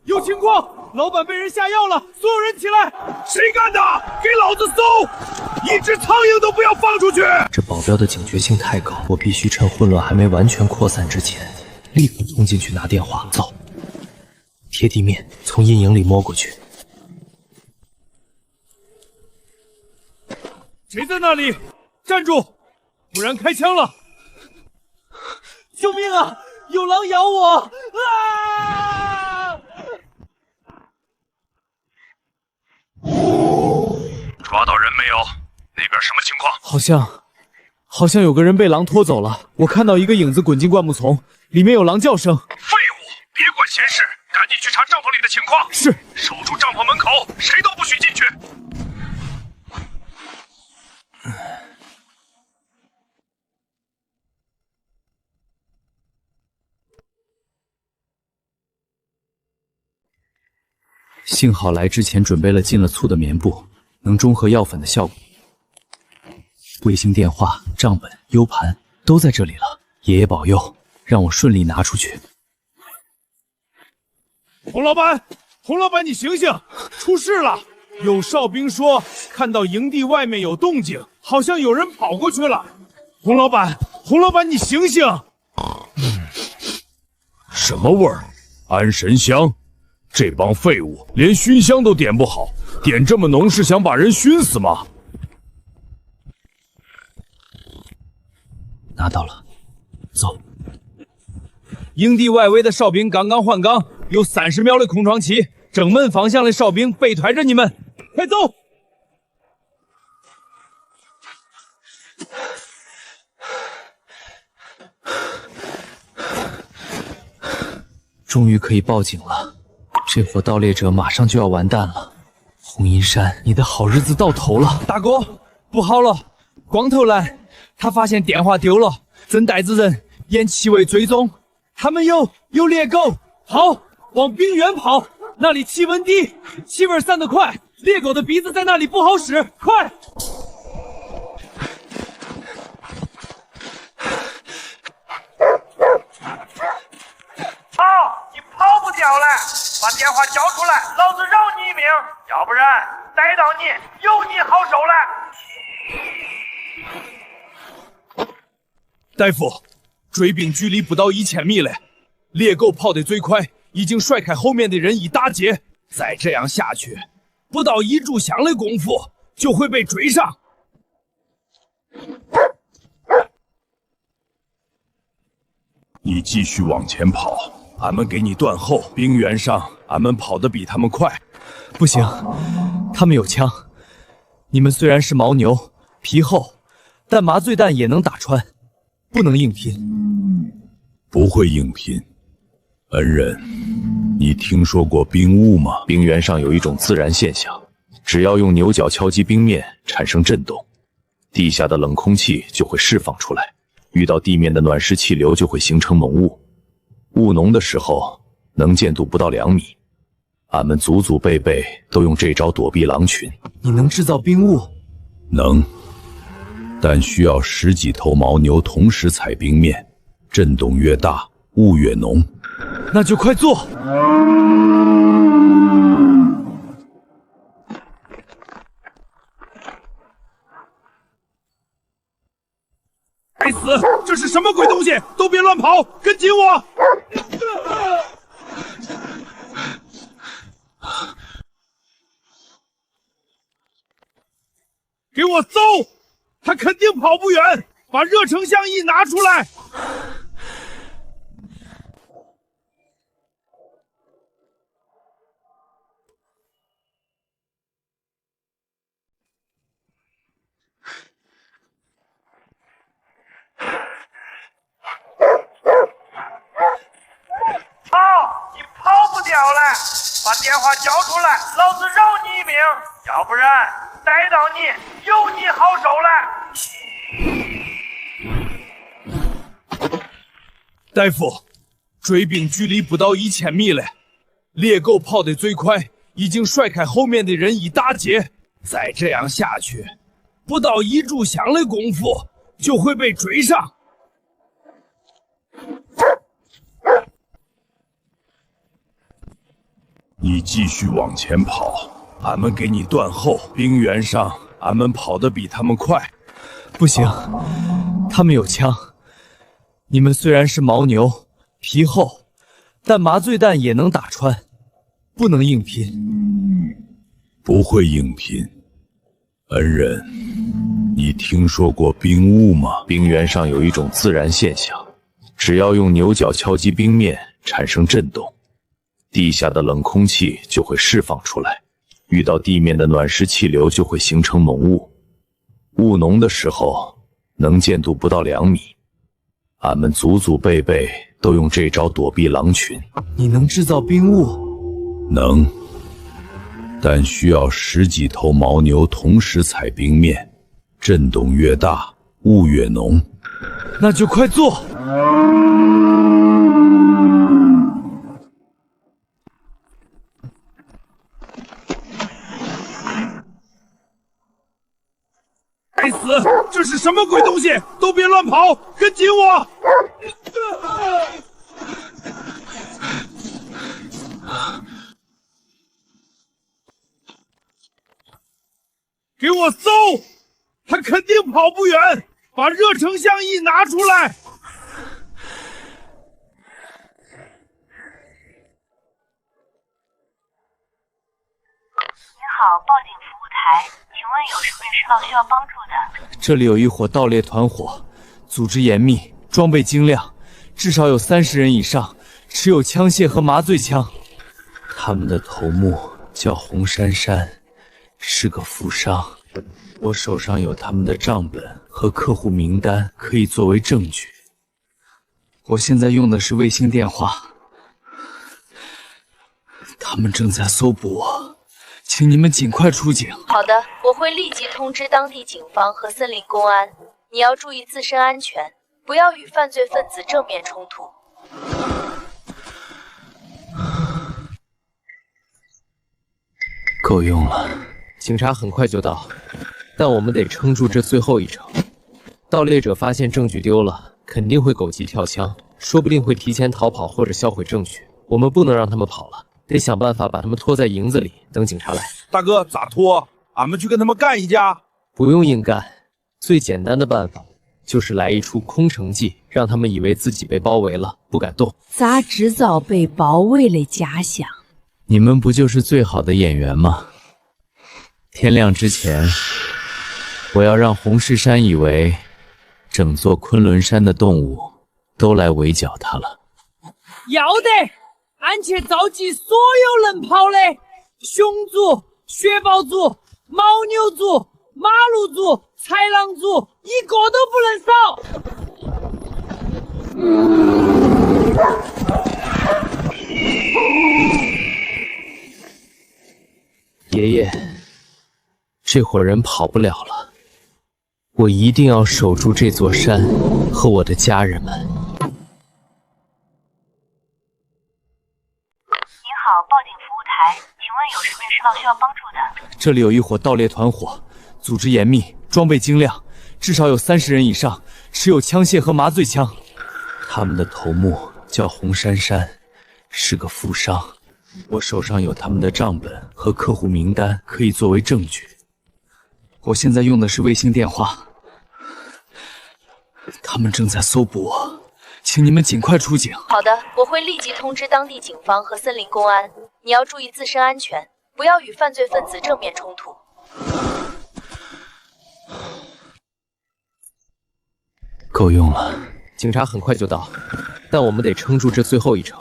有情况，老板被人下药了，所有人起来！谁干的？给老子搜！一只苍蝇都不要放出去！这保镖的警觉性太高，我必须趁混乱还没完全扩散之前，立刻冲进去拿电话。走，贴地面，从阴影里摸过去。谁在那里？站住，不然开枪了！救命啊！有狼咬我！啊！抓到人没有？那边什么情况？好像有个人被狼拖走了。我看到一个影子滚进灌木丛，里面有狼叫声。废物，别管闲事，赶紧去查帐篷里的情况。是，守住帐篷门口，谁都不许进去。幸好来之前准备了进了醋的棉布，能中和药粉的效果。卫星电话、账本、U 盘都在这里了。爷爷保佑，让我顺利拿出去。洪老板，洪老板，你醒醒，出事了！有哨兵说看到营地外面有动静，好像有人跑过去了。洪老板，洪老板，你醒醒！什么味儿？安神香？这帮废物连熏香都点不好，点这么浓是想把人熏死吗？拿到了，走。营地外围的哨兵刚刚换岗，有30秒的空窗期，正门方向的哨兵背推着你们，快走！终于可以报警了，这伙盗猎者马上就要完蛋了。红衣山，你的好日子到头了！大哥，不好了！光头男他发现电话丢了，正带着人沿气味追踪，他们有猎狗，跑，往冰原跑，那里气温低，气味散得快，猎狗的鼻子在那里不好使，快！你跑不掉了，把电话交出来，老子饶你一命，要不然逮到你有你好受了。大夫，追兵距离不到1000米了，猎狗跑得最快，已经甩开后面的人一大截，再这样下去，不到1炷香的功夫就会被追上。你继续往前跑，俺们给你断后。冰原上，俺们跑得比他们快。不行，他们有枪。你们虽然是牦牛，皮厚，但麻醉弹也能打穿，不能硬拼。不会硬拼。恩人，你听说过冰雾吗？冰原上有一种自然现象，只要用牛角敲击冰面，产生震动，地下的冷空气就会释放出来。遇到地面的暖湿气流就会形成蒙雾，雾浓的时候能见度不到2米。俺们祖祖辈辈都用这招躲避狼群。你能制造冰雾？能，但需要10几头牦牛同时踩冰面，震动越大，雾越浓。那就快做！该死！这是什么鬼东西？都别乱跑，跟紧我！给我搜！他肯定跑不远，把热成像一拿出来！你跑不掉了，把电话交出来，老子饶你一命，要不然逮到你有你好受了。大夫，追兵距离不到1000米了，猎狗跑得最快，已经甩开后面的人一大截，再这样下去，不到1炷香的功夫就会被追上。你继续往前跑，俺们给你断后。冰原上，俺们跑得比他们快。不行，他们有枪。你们虽然是牦牛，皮厚，但麻醉弹也能打穿，不能硬拼。不会硬拼。恩人，你听说过冰雾吗？冰原上有一种自然现象，只要用牛角敲击冰面，产生震动，地下的冷空气就会释放出来，遇到地面的暖湿气流就会形成蒙雾，雾浓的时候能见度不到2米。俺们祖祖辈辈都用这招躲避狼群。你能制造冰雾？能，但需要10几头牦牛同时踩冰面，震动越大，雾越浓。那就快做！该死！这是什么鬼东西？都别乱跑，跟紧我！给我搜！他肯定跑不远，把热成像一拿出来！您好，报警服务台，请问有什么事到需要帮助的？这里有一伙盗猎团伙，组织严密，装备精良，至少有30人以上，持有枪械和麻醉枪。他们的头目叫洪珊珊，是个富商。我手上有他们的账本和客户名单，可以作为证据。我现在用的是卫星电话，他们正在搜捕我，请你们尽快出警。好的，我会立即通知当地警方和森林公安。你要注意自身安全，不要与犯罪分子正面冲突。够用了，警察很快就到，但我们得撑住这最后一程。盗猎者发现证据丢了，肯定会狗急跳墙，说不定会提前逃跑或者销毁证据。我们不能让他们跑了，得想办法把他们拖在营子里，等警察来。大哥，咋拖？俺们去跟他们干一架？不用硬干，最简单的办法就是来一出空城计，让他们以为自己被包围了，不敢动。咋制造被包围的假象？你们不就是最好的演员吗？天亮之前，我要让洪石山以为整座昆仑山的动物都来围剿他了。要得，俺去召集所有能跑的熊族、雪豹族、牦牛族、马鹿族、豺狼族，一个都不能少。爷爷，这伙人跑不了了，我一定要守住这座山和我的家人们。您好，报警服务台，请问有什么事到需要帮助的？这里有一伙盗猎团伙，组织严密，装备精良，至少有30人以上，持有枪械和麻醉枪。他们的头目叫洪珊珊，是个富商。我手上有他们的账本和客户名单，可以作为证据。我现在用的是卫星电话，他们正在搜捕我，请你们尽快出警。好的，我会立即通知当地警方和森林公安。你要注意自身安全，不要与犯罪分子正面冲突。够用了，警察很快就到，但我们得撑住这最后一程。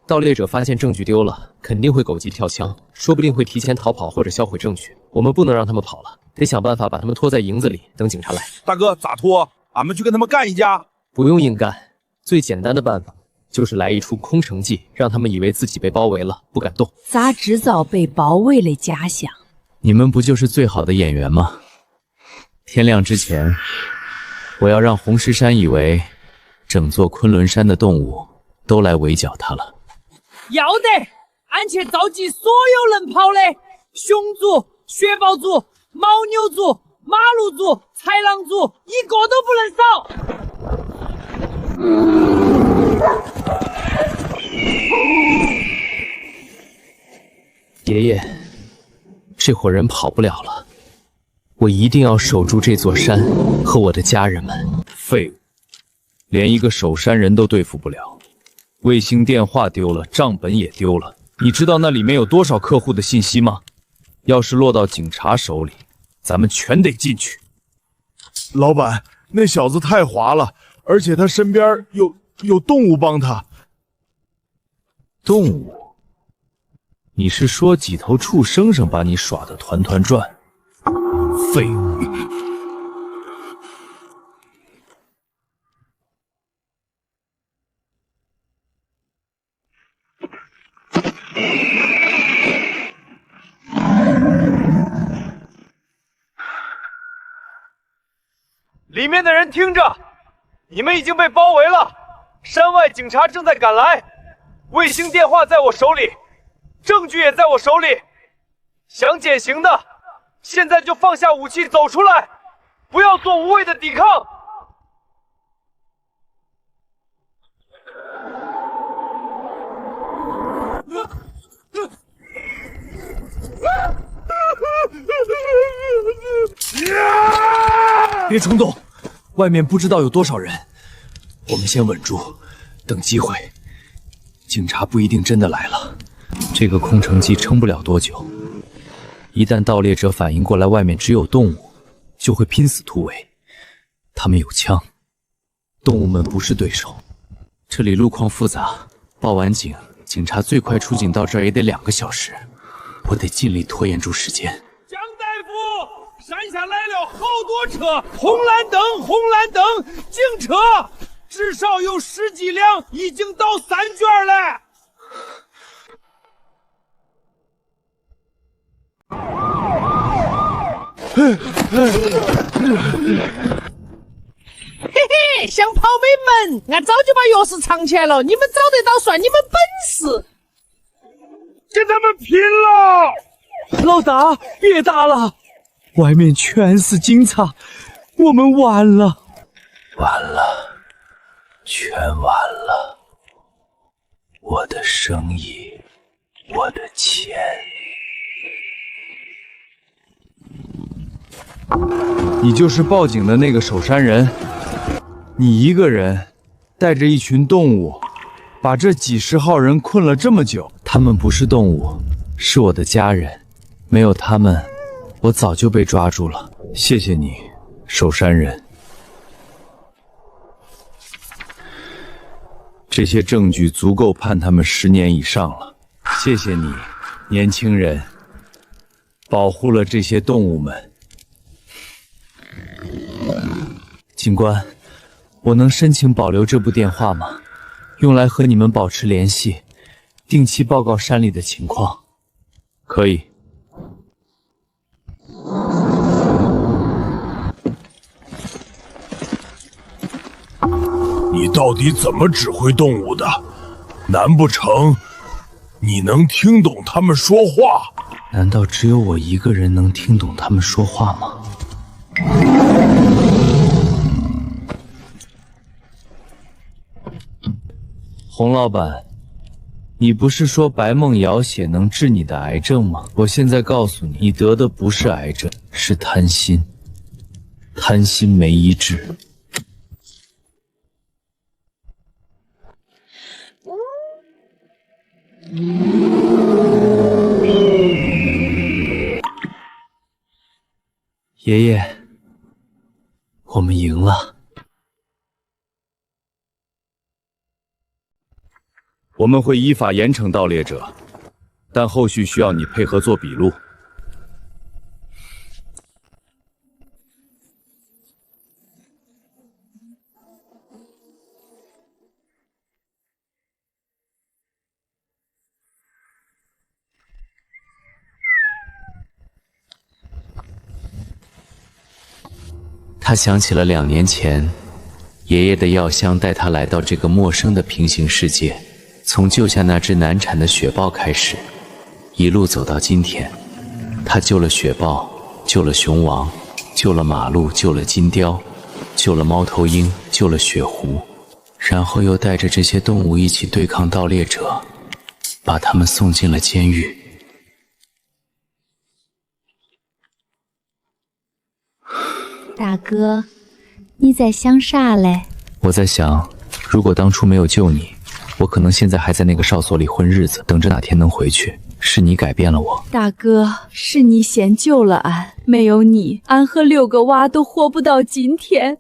盗猎者发现证据丢了，肯定会狗急跳墙，说不定会提前逃跑或者销毁证据。我们不能让他们跑了，得想办法把他们拖在营子里，等警察来。大哥，咋拖？俺们去跟他们干一架？不用硬干，最简单的办法就是来一出空城计，让他们以为自己被包围了，不敢动。咋制造被包围的假象？你们不就是最好的演员吗？天亮之前，我要让洪石山以为整座昆仑山的动物都来围剿他了。要得，俺去召集所有能跑的熊族、雪豹族、牦牛族、马鹿族、豺狼族，一个都不能少。爷爷，这伙人跑不了了，我一定要守住这座山和我的家人们。废物，连一个守山人都对付不了。卫星电话丢了，账本也丢了，你知道那里面有多少客户的信息吗？要是落到警察手里，咱们全得进去。老板，那小子太滑了，而且他身边有动物帮他。动物？你是说几头畜生生把你耍得团团转？废物！里面的人听着，你们已经被包围了，山外警察正在赶来，卫星电话在我手里，证据也在我手里。想减刑的，现在就放下武器走出来，不要做无谓的抵抗。别冲动，外面不知道有多少人，我们先稳住，等机会。警察不一定真的来了，这个空城计撑不了多久。一旦盗猎者反应过来外面只有动物，就会拼死突围。他们有枪，动物们不是对手。这里路况复杂，报完警，警察最快出警到这儿也得2个小时，我得尽力拖延住时间。张大夫，山下来了好多车，红蓝灯，红蓝灯，警车，至少有10几辆，已经到3圈了。嘿嘿，乡炮妹们，俺早就把钥匙藏起来了，你们找得到算你们本事。跟他们拼了！老大，别打了，外面全是警察，我们完了。完了，全完了。我的生意，我的钱。你就是报警的那个守山人，你一个人带着一群动物，把这几10号人困了这么久。他们不是动物，是我的家人，没有他们，我早就被抓住了。谢谢你，守山人。这些证据足够判他们10年以上了。谢谢你，年轻人，保护了这些动物们。警官，我能申请保留这部电话吗？用来和你们保持联系，定期报告山里的情况。可以。你到底怎么指挥动物的？难不成你能听懂他们说话？难道只有我一个人能听懂他们说话吗？洪老板，你不是说白梦摇血能治你的癌症吗？我现在告诉你，你得的不是癌症，是贪心。贪心没医治。爷爷，我们赢了。我们会依法严惩盗猎者，但后续需要你配合做笔录。他想起了2年前，爷爷的药箱带他来到这个陌生的平行世界，从救下那只难产的雪豹开始，一路走到今天。他救了雪豹，救了熊王，救了马鹿，救了金雕，救了猫头鹰，救了雪狐，然后又带着这些动物一起对抗盗猎者，把他们送进了监狱。大哥，你在想啥嘞？我在想，如果当初没有救你，我可能现在还在那个哨所里混日子，等着哪天能回去。是你改变了我。大哥，是你先救了俺，没有你，俺和6个娃都活不到今天。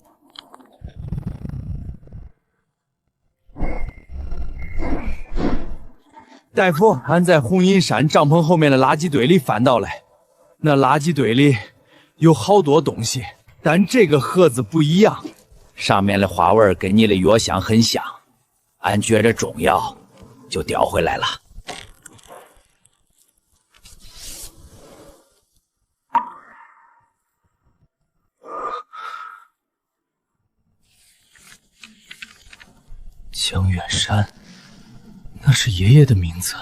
大夫，俺在红阴山帐篷后面的垃圾堆里翻到了，那垃圾堆里有好多东西，但这个盒子不一样，上面的花纹跟你的药箱很像，俺觉着重要，就调回来了。江远山，那是爷爷的名字。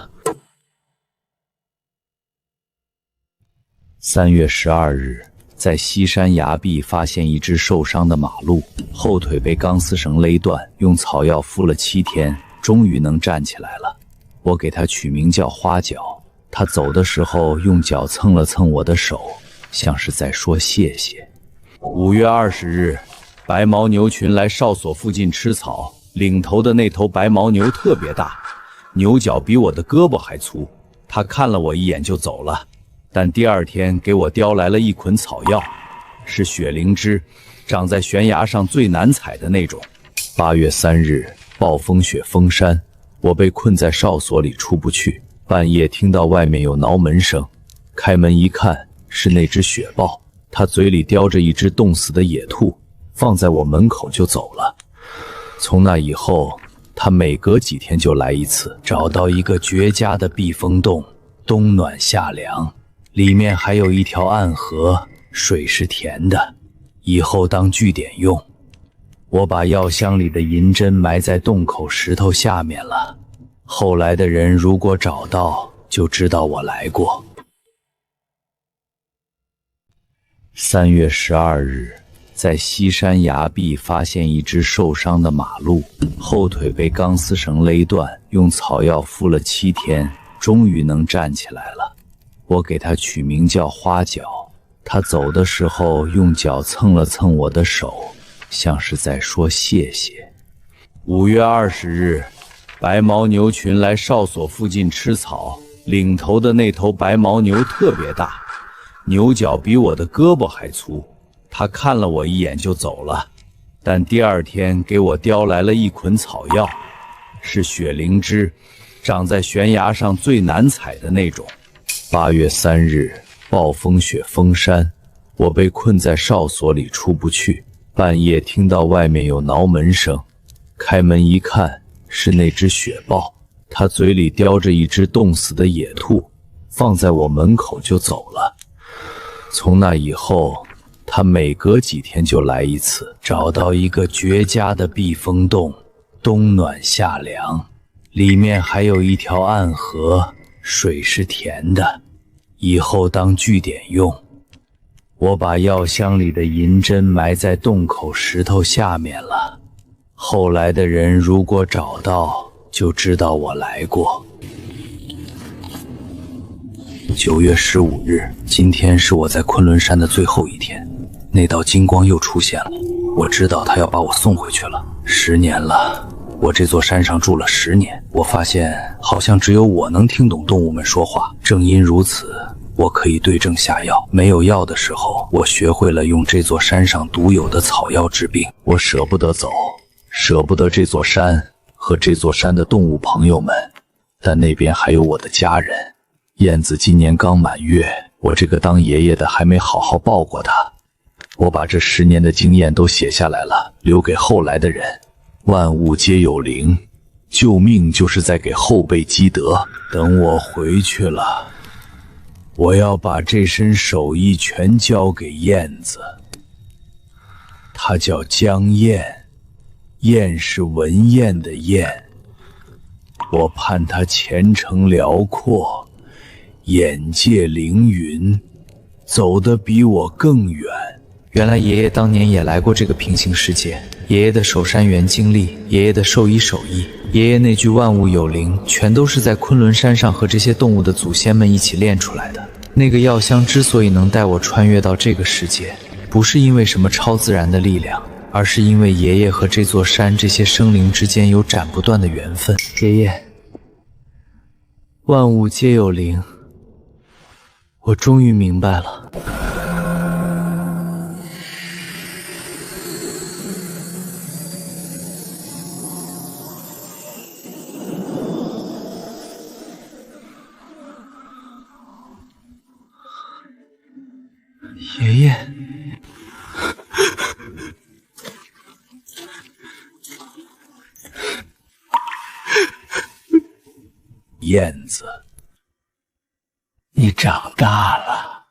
3月12日，在西山崖壁发现一只受伤的马鹿，后腿被钢丝绳勒断，用草药敷了7天，终于能站起来了。我给它取名叫花脚。它走的时候用脚蹭了蹭我的手，像是在说谢谢。5月20日，白牦牛群来哨所附近吃草，领头的那头白牦牛特别大，牛角比我的胳膊还粗。它看了我一眼就走了。但第2天给我叼来了一捆草药，是雪灵芝，长在悬崖上最难采的那种。8月3日，暴风雪封山，我被困在哨所里出不去。半夜听到外面有挠门声，开门一看，是那只雪豹，它嘴里叼着一只冻死的野兔，放在我门口就走了。从那以后，它每隔几天就来一次，找到一个绝佳的避风洞，冬暖夏凉。里面还有一条暗河，水是甜的，以后当据点用。我把药箱里的银针埋在洞口石头下面了，后来的人如果找到，就知道我来过。3月12日，在西山崖壁发现一只受伤的马鹿，后腿被钢丝绳勒断，用草药敷了7天，终于能站起来了。我给它取名叫花脚。它走的时候用脚蹭了蹭我的手，像是在说谢谢。5月20日，白牦牛群来哨所附近吃草，领头的那头白牦牛特别大，牛角比我的胳膊还粗。它看了我一眼就走了。但第2天给我叼来了一捆草药，是雪灵芝，长在悬崖上最难采的那种。8月3日，暴风雪封山，我被困在哨所里出不去。半夜听到外面有挠门声，开门一看，是那只雪豹，它嘴里叼着一只冻死的野兔，放在我门口就走了。从那以后，它每隔几天就来一次，找到一个绝佳的避风洞，冬暖夏凉，里面还有一条暗河，水是甜的，以后当据点用。我把药箱里的银针埋在洞口石头下面了，后来的人如果找到，就知道我来过。9月15日，今天是我在昆仑山的最后一天，那道金光又出现了，我知道他要把我送回去了。10年了，我这座山上住了10年，我发现好像只有我能听懂动物们说话。正因如此，我可以对症下药。没有药的时候，我学会了用这座山上独有的草药治病。我舍不得走，舍不得这座山和这座山的动物朋友们，但那边还有我的家人。燕子今年刚满月，我这个当爷爷的还没好好抱过她。我把这10年的经验都写下来了，留给后来的人。万物皆有灵，救命就是在给后辈积德。等我回去了，我要把这身手艺全交给燕子。她叫江燕，燕是文燕的燕。我盼她前程辽阔，眼界凌云，走得比我更远。原来爷爷当年也来过这个平行世界，爷爷的守山员经历，爷爷的兽医手艺，爷爷那句万物有灵，全都是在昆仑山上和这些动物的祖先们一起练出来的。那个药箱之所以能带我穿越到这个世界，不是因为什么超自然的力量，而是因为爷爷和这座山这些生灵之间有斩不断的缘分。爷爷，万物皆有灵，我终于明白了。爷爷，燕子，你长大了。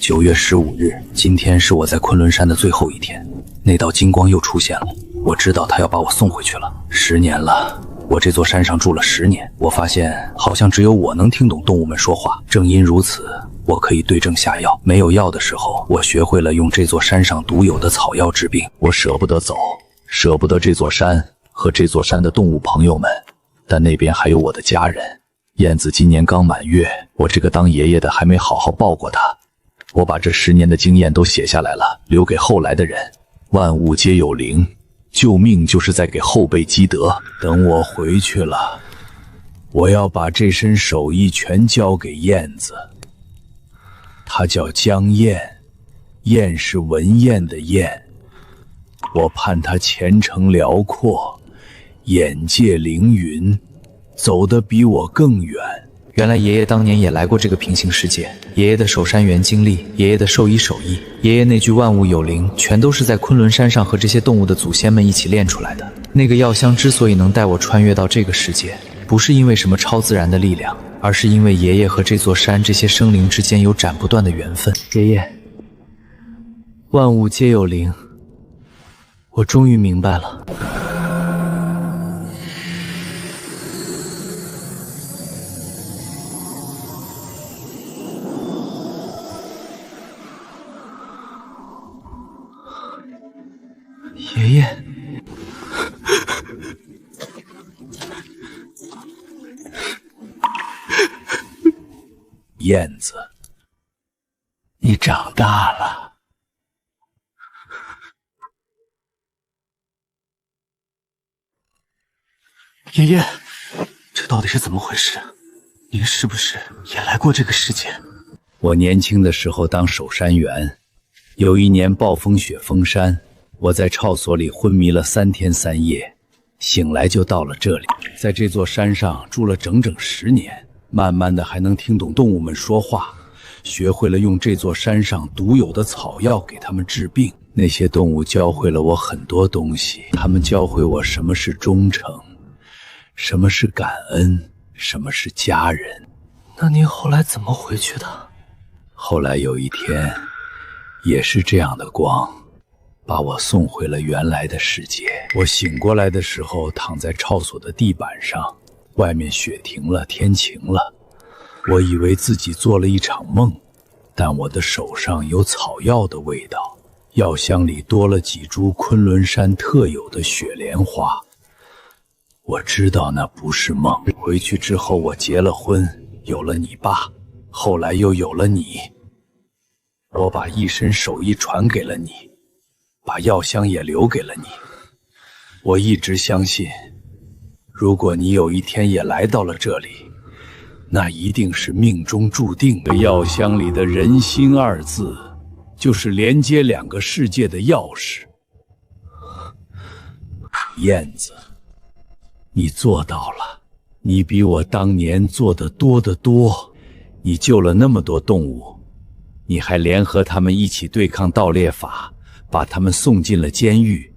9月15日，今天是我在昆仑山的最后一天。那道金光又出现了，我知道他要把我送回去了。10年了，我这座山上住了10年，我发现好像只有我能听懂动物们说话。正因如此，我可以对症下药。没有药的时候，我学会了用这座山上独有的草药治病。我舍不得走，舍不得这座山和这座山的动物朋友们，但那边还有我的家人。燕子今年刚满月，我这个当爷爷的还没好好抱过她。我把这10年的经验都写下来了，留给后来的人。万物皆有灵，救命就是在给后辈积德。等我回去了，我要把这身手艺全交给燕子。她叫江燕，燕是文燕的燕。我盼她前程辽阔，眼界凌云，走得比我更远。原来爷爷当年也来过这个平行世界，爷爷的守山员经历，爷爷的兽医手艺，爷爷那句万物有灵，全都是在昆仑山上和这些动物的祖先们一起练出来的。那个药香之所以能带我穿越到这个世界，不是因为什么超自然的力量，而是因为爷爷和这座山这些生灵之间有斩不断的缘分。爷爷，万物皆有灵，我终于明白了。爷爷，燕子，你长大了。爷爷，这到底是怎么回事？您是不是也来过这个世界？我年轻的时候当守山员，有一年暴风雪封山，我在哨所里昏迷了3天3夜，醒来就到了这里，在这座山上住了整整10年，慢慢的还能听懂动物们说话，学会了用这座山上独有的草药给他们治病。那些动物教会了我很多东西，他们教会我什么是忠诚，什么是感恩，什么是家人。那您后来怎么回去的？后来有一天，也是这样的光把我送回了原来的世界。我醒过来的时候，躺在哨所的地板上，外面雪停了，天晴了。我以为自己做了一场梦，但我的手上有草药的味道，药箱里多了几株昆仑山特有的雪莲花。我知道那不是梦。回去之后，我结了婚，有了你爸，后来又有了你。我把一身手艺传给了你，把药箱也留给了你。我一直相信，如果你有一天也来到了这里，那一定是命中注定的。药箱里的人心2字，就是连接2个世界的钥匙。燕子，你做到了，你比我当年做得多得多。你救了那么多动物，你还联合他们一起对抗盗猎法，把他们送进了监狱。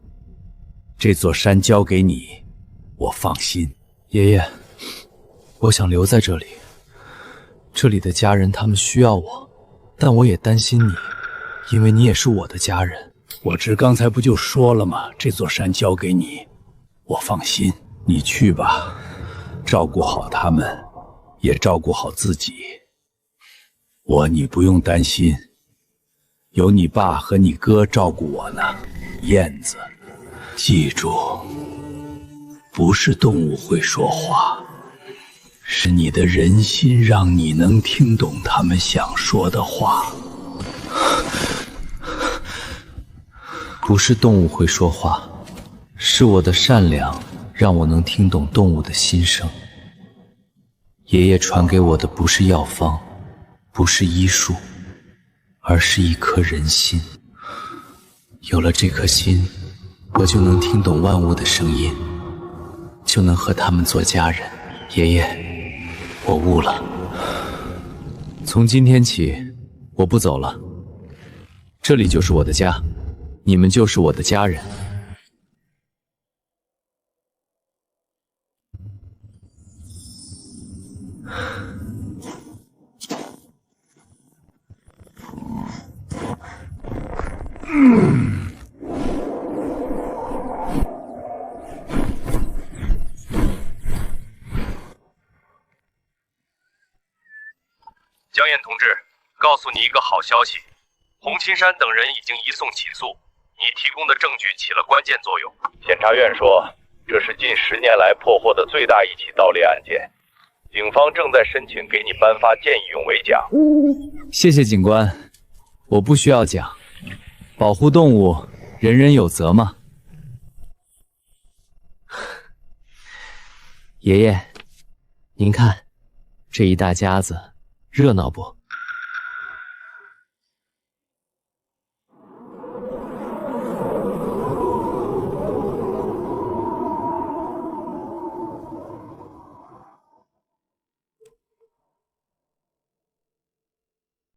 这座山交给你，我放心。爷爷，我想留在这里，这里的家人他们需要我，但我也担心你，因为你也是我的家人。我刚才不就说了吗？这座山交给你，我放心。你去吧，照顾好他们，也照顾好自己。你不用担心，有你爸和你哥照顾我呢。燕子，记住，不是动物会说话，是你的人心让你能听懂他们想说的话。不是动物会说话，是我的善良让我能听懂动物的心声。爷爷传给我的不是药方，不是医术，而是一颗人心。有了这颗心，我就能听懂万物的声音，就能和他们做家人。爷爷，我悟了。从今天起，我不走了。这里就是我的家，你们就是我的家人。江燕同志，告诉你一个好消息，洪青山等人已经移送起诉，你提供的证据起了关键作用。检察院说，这是近10年来破获的最大一起盗猎案件，警方正在申请给你颁发见义勇为奖。谢谢警官，我不需要奖。保护动物，人人有责嘛。爷爷，您看，这一大家子热闹不？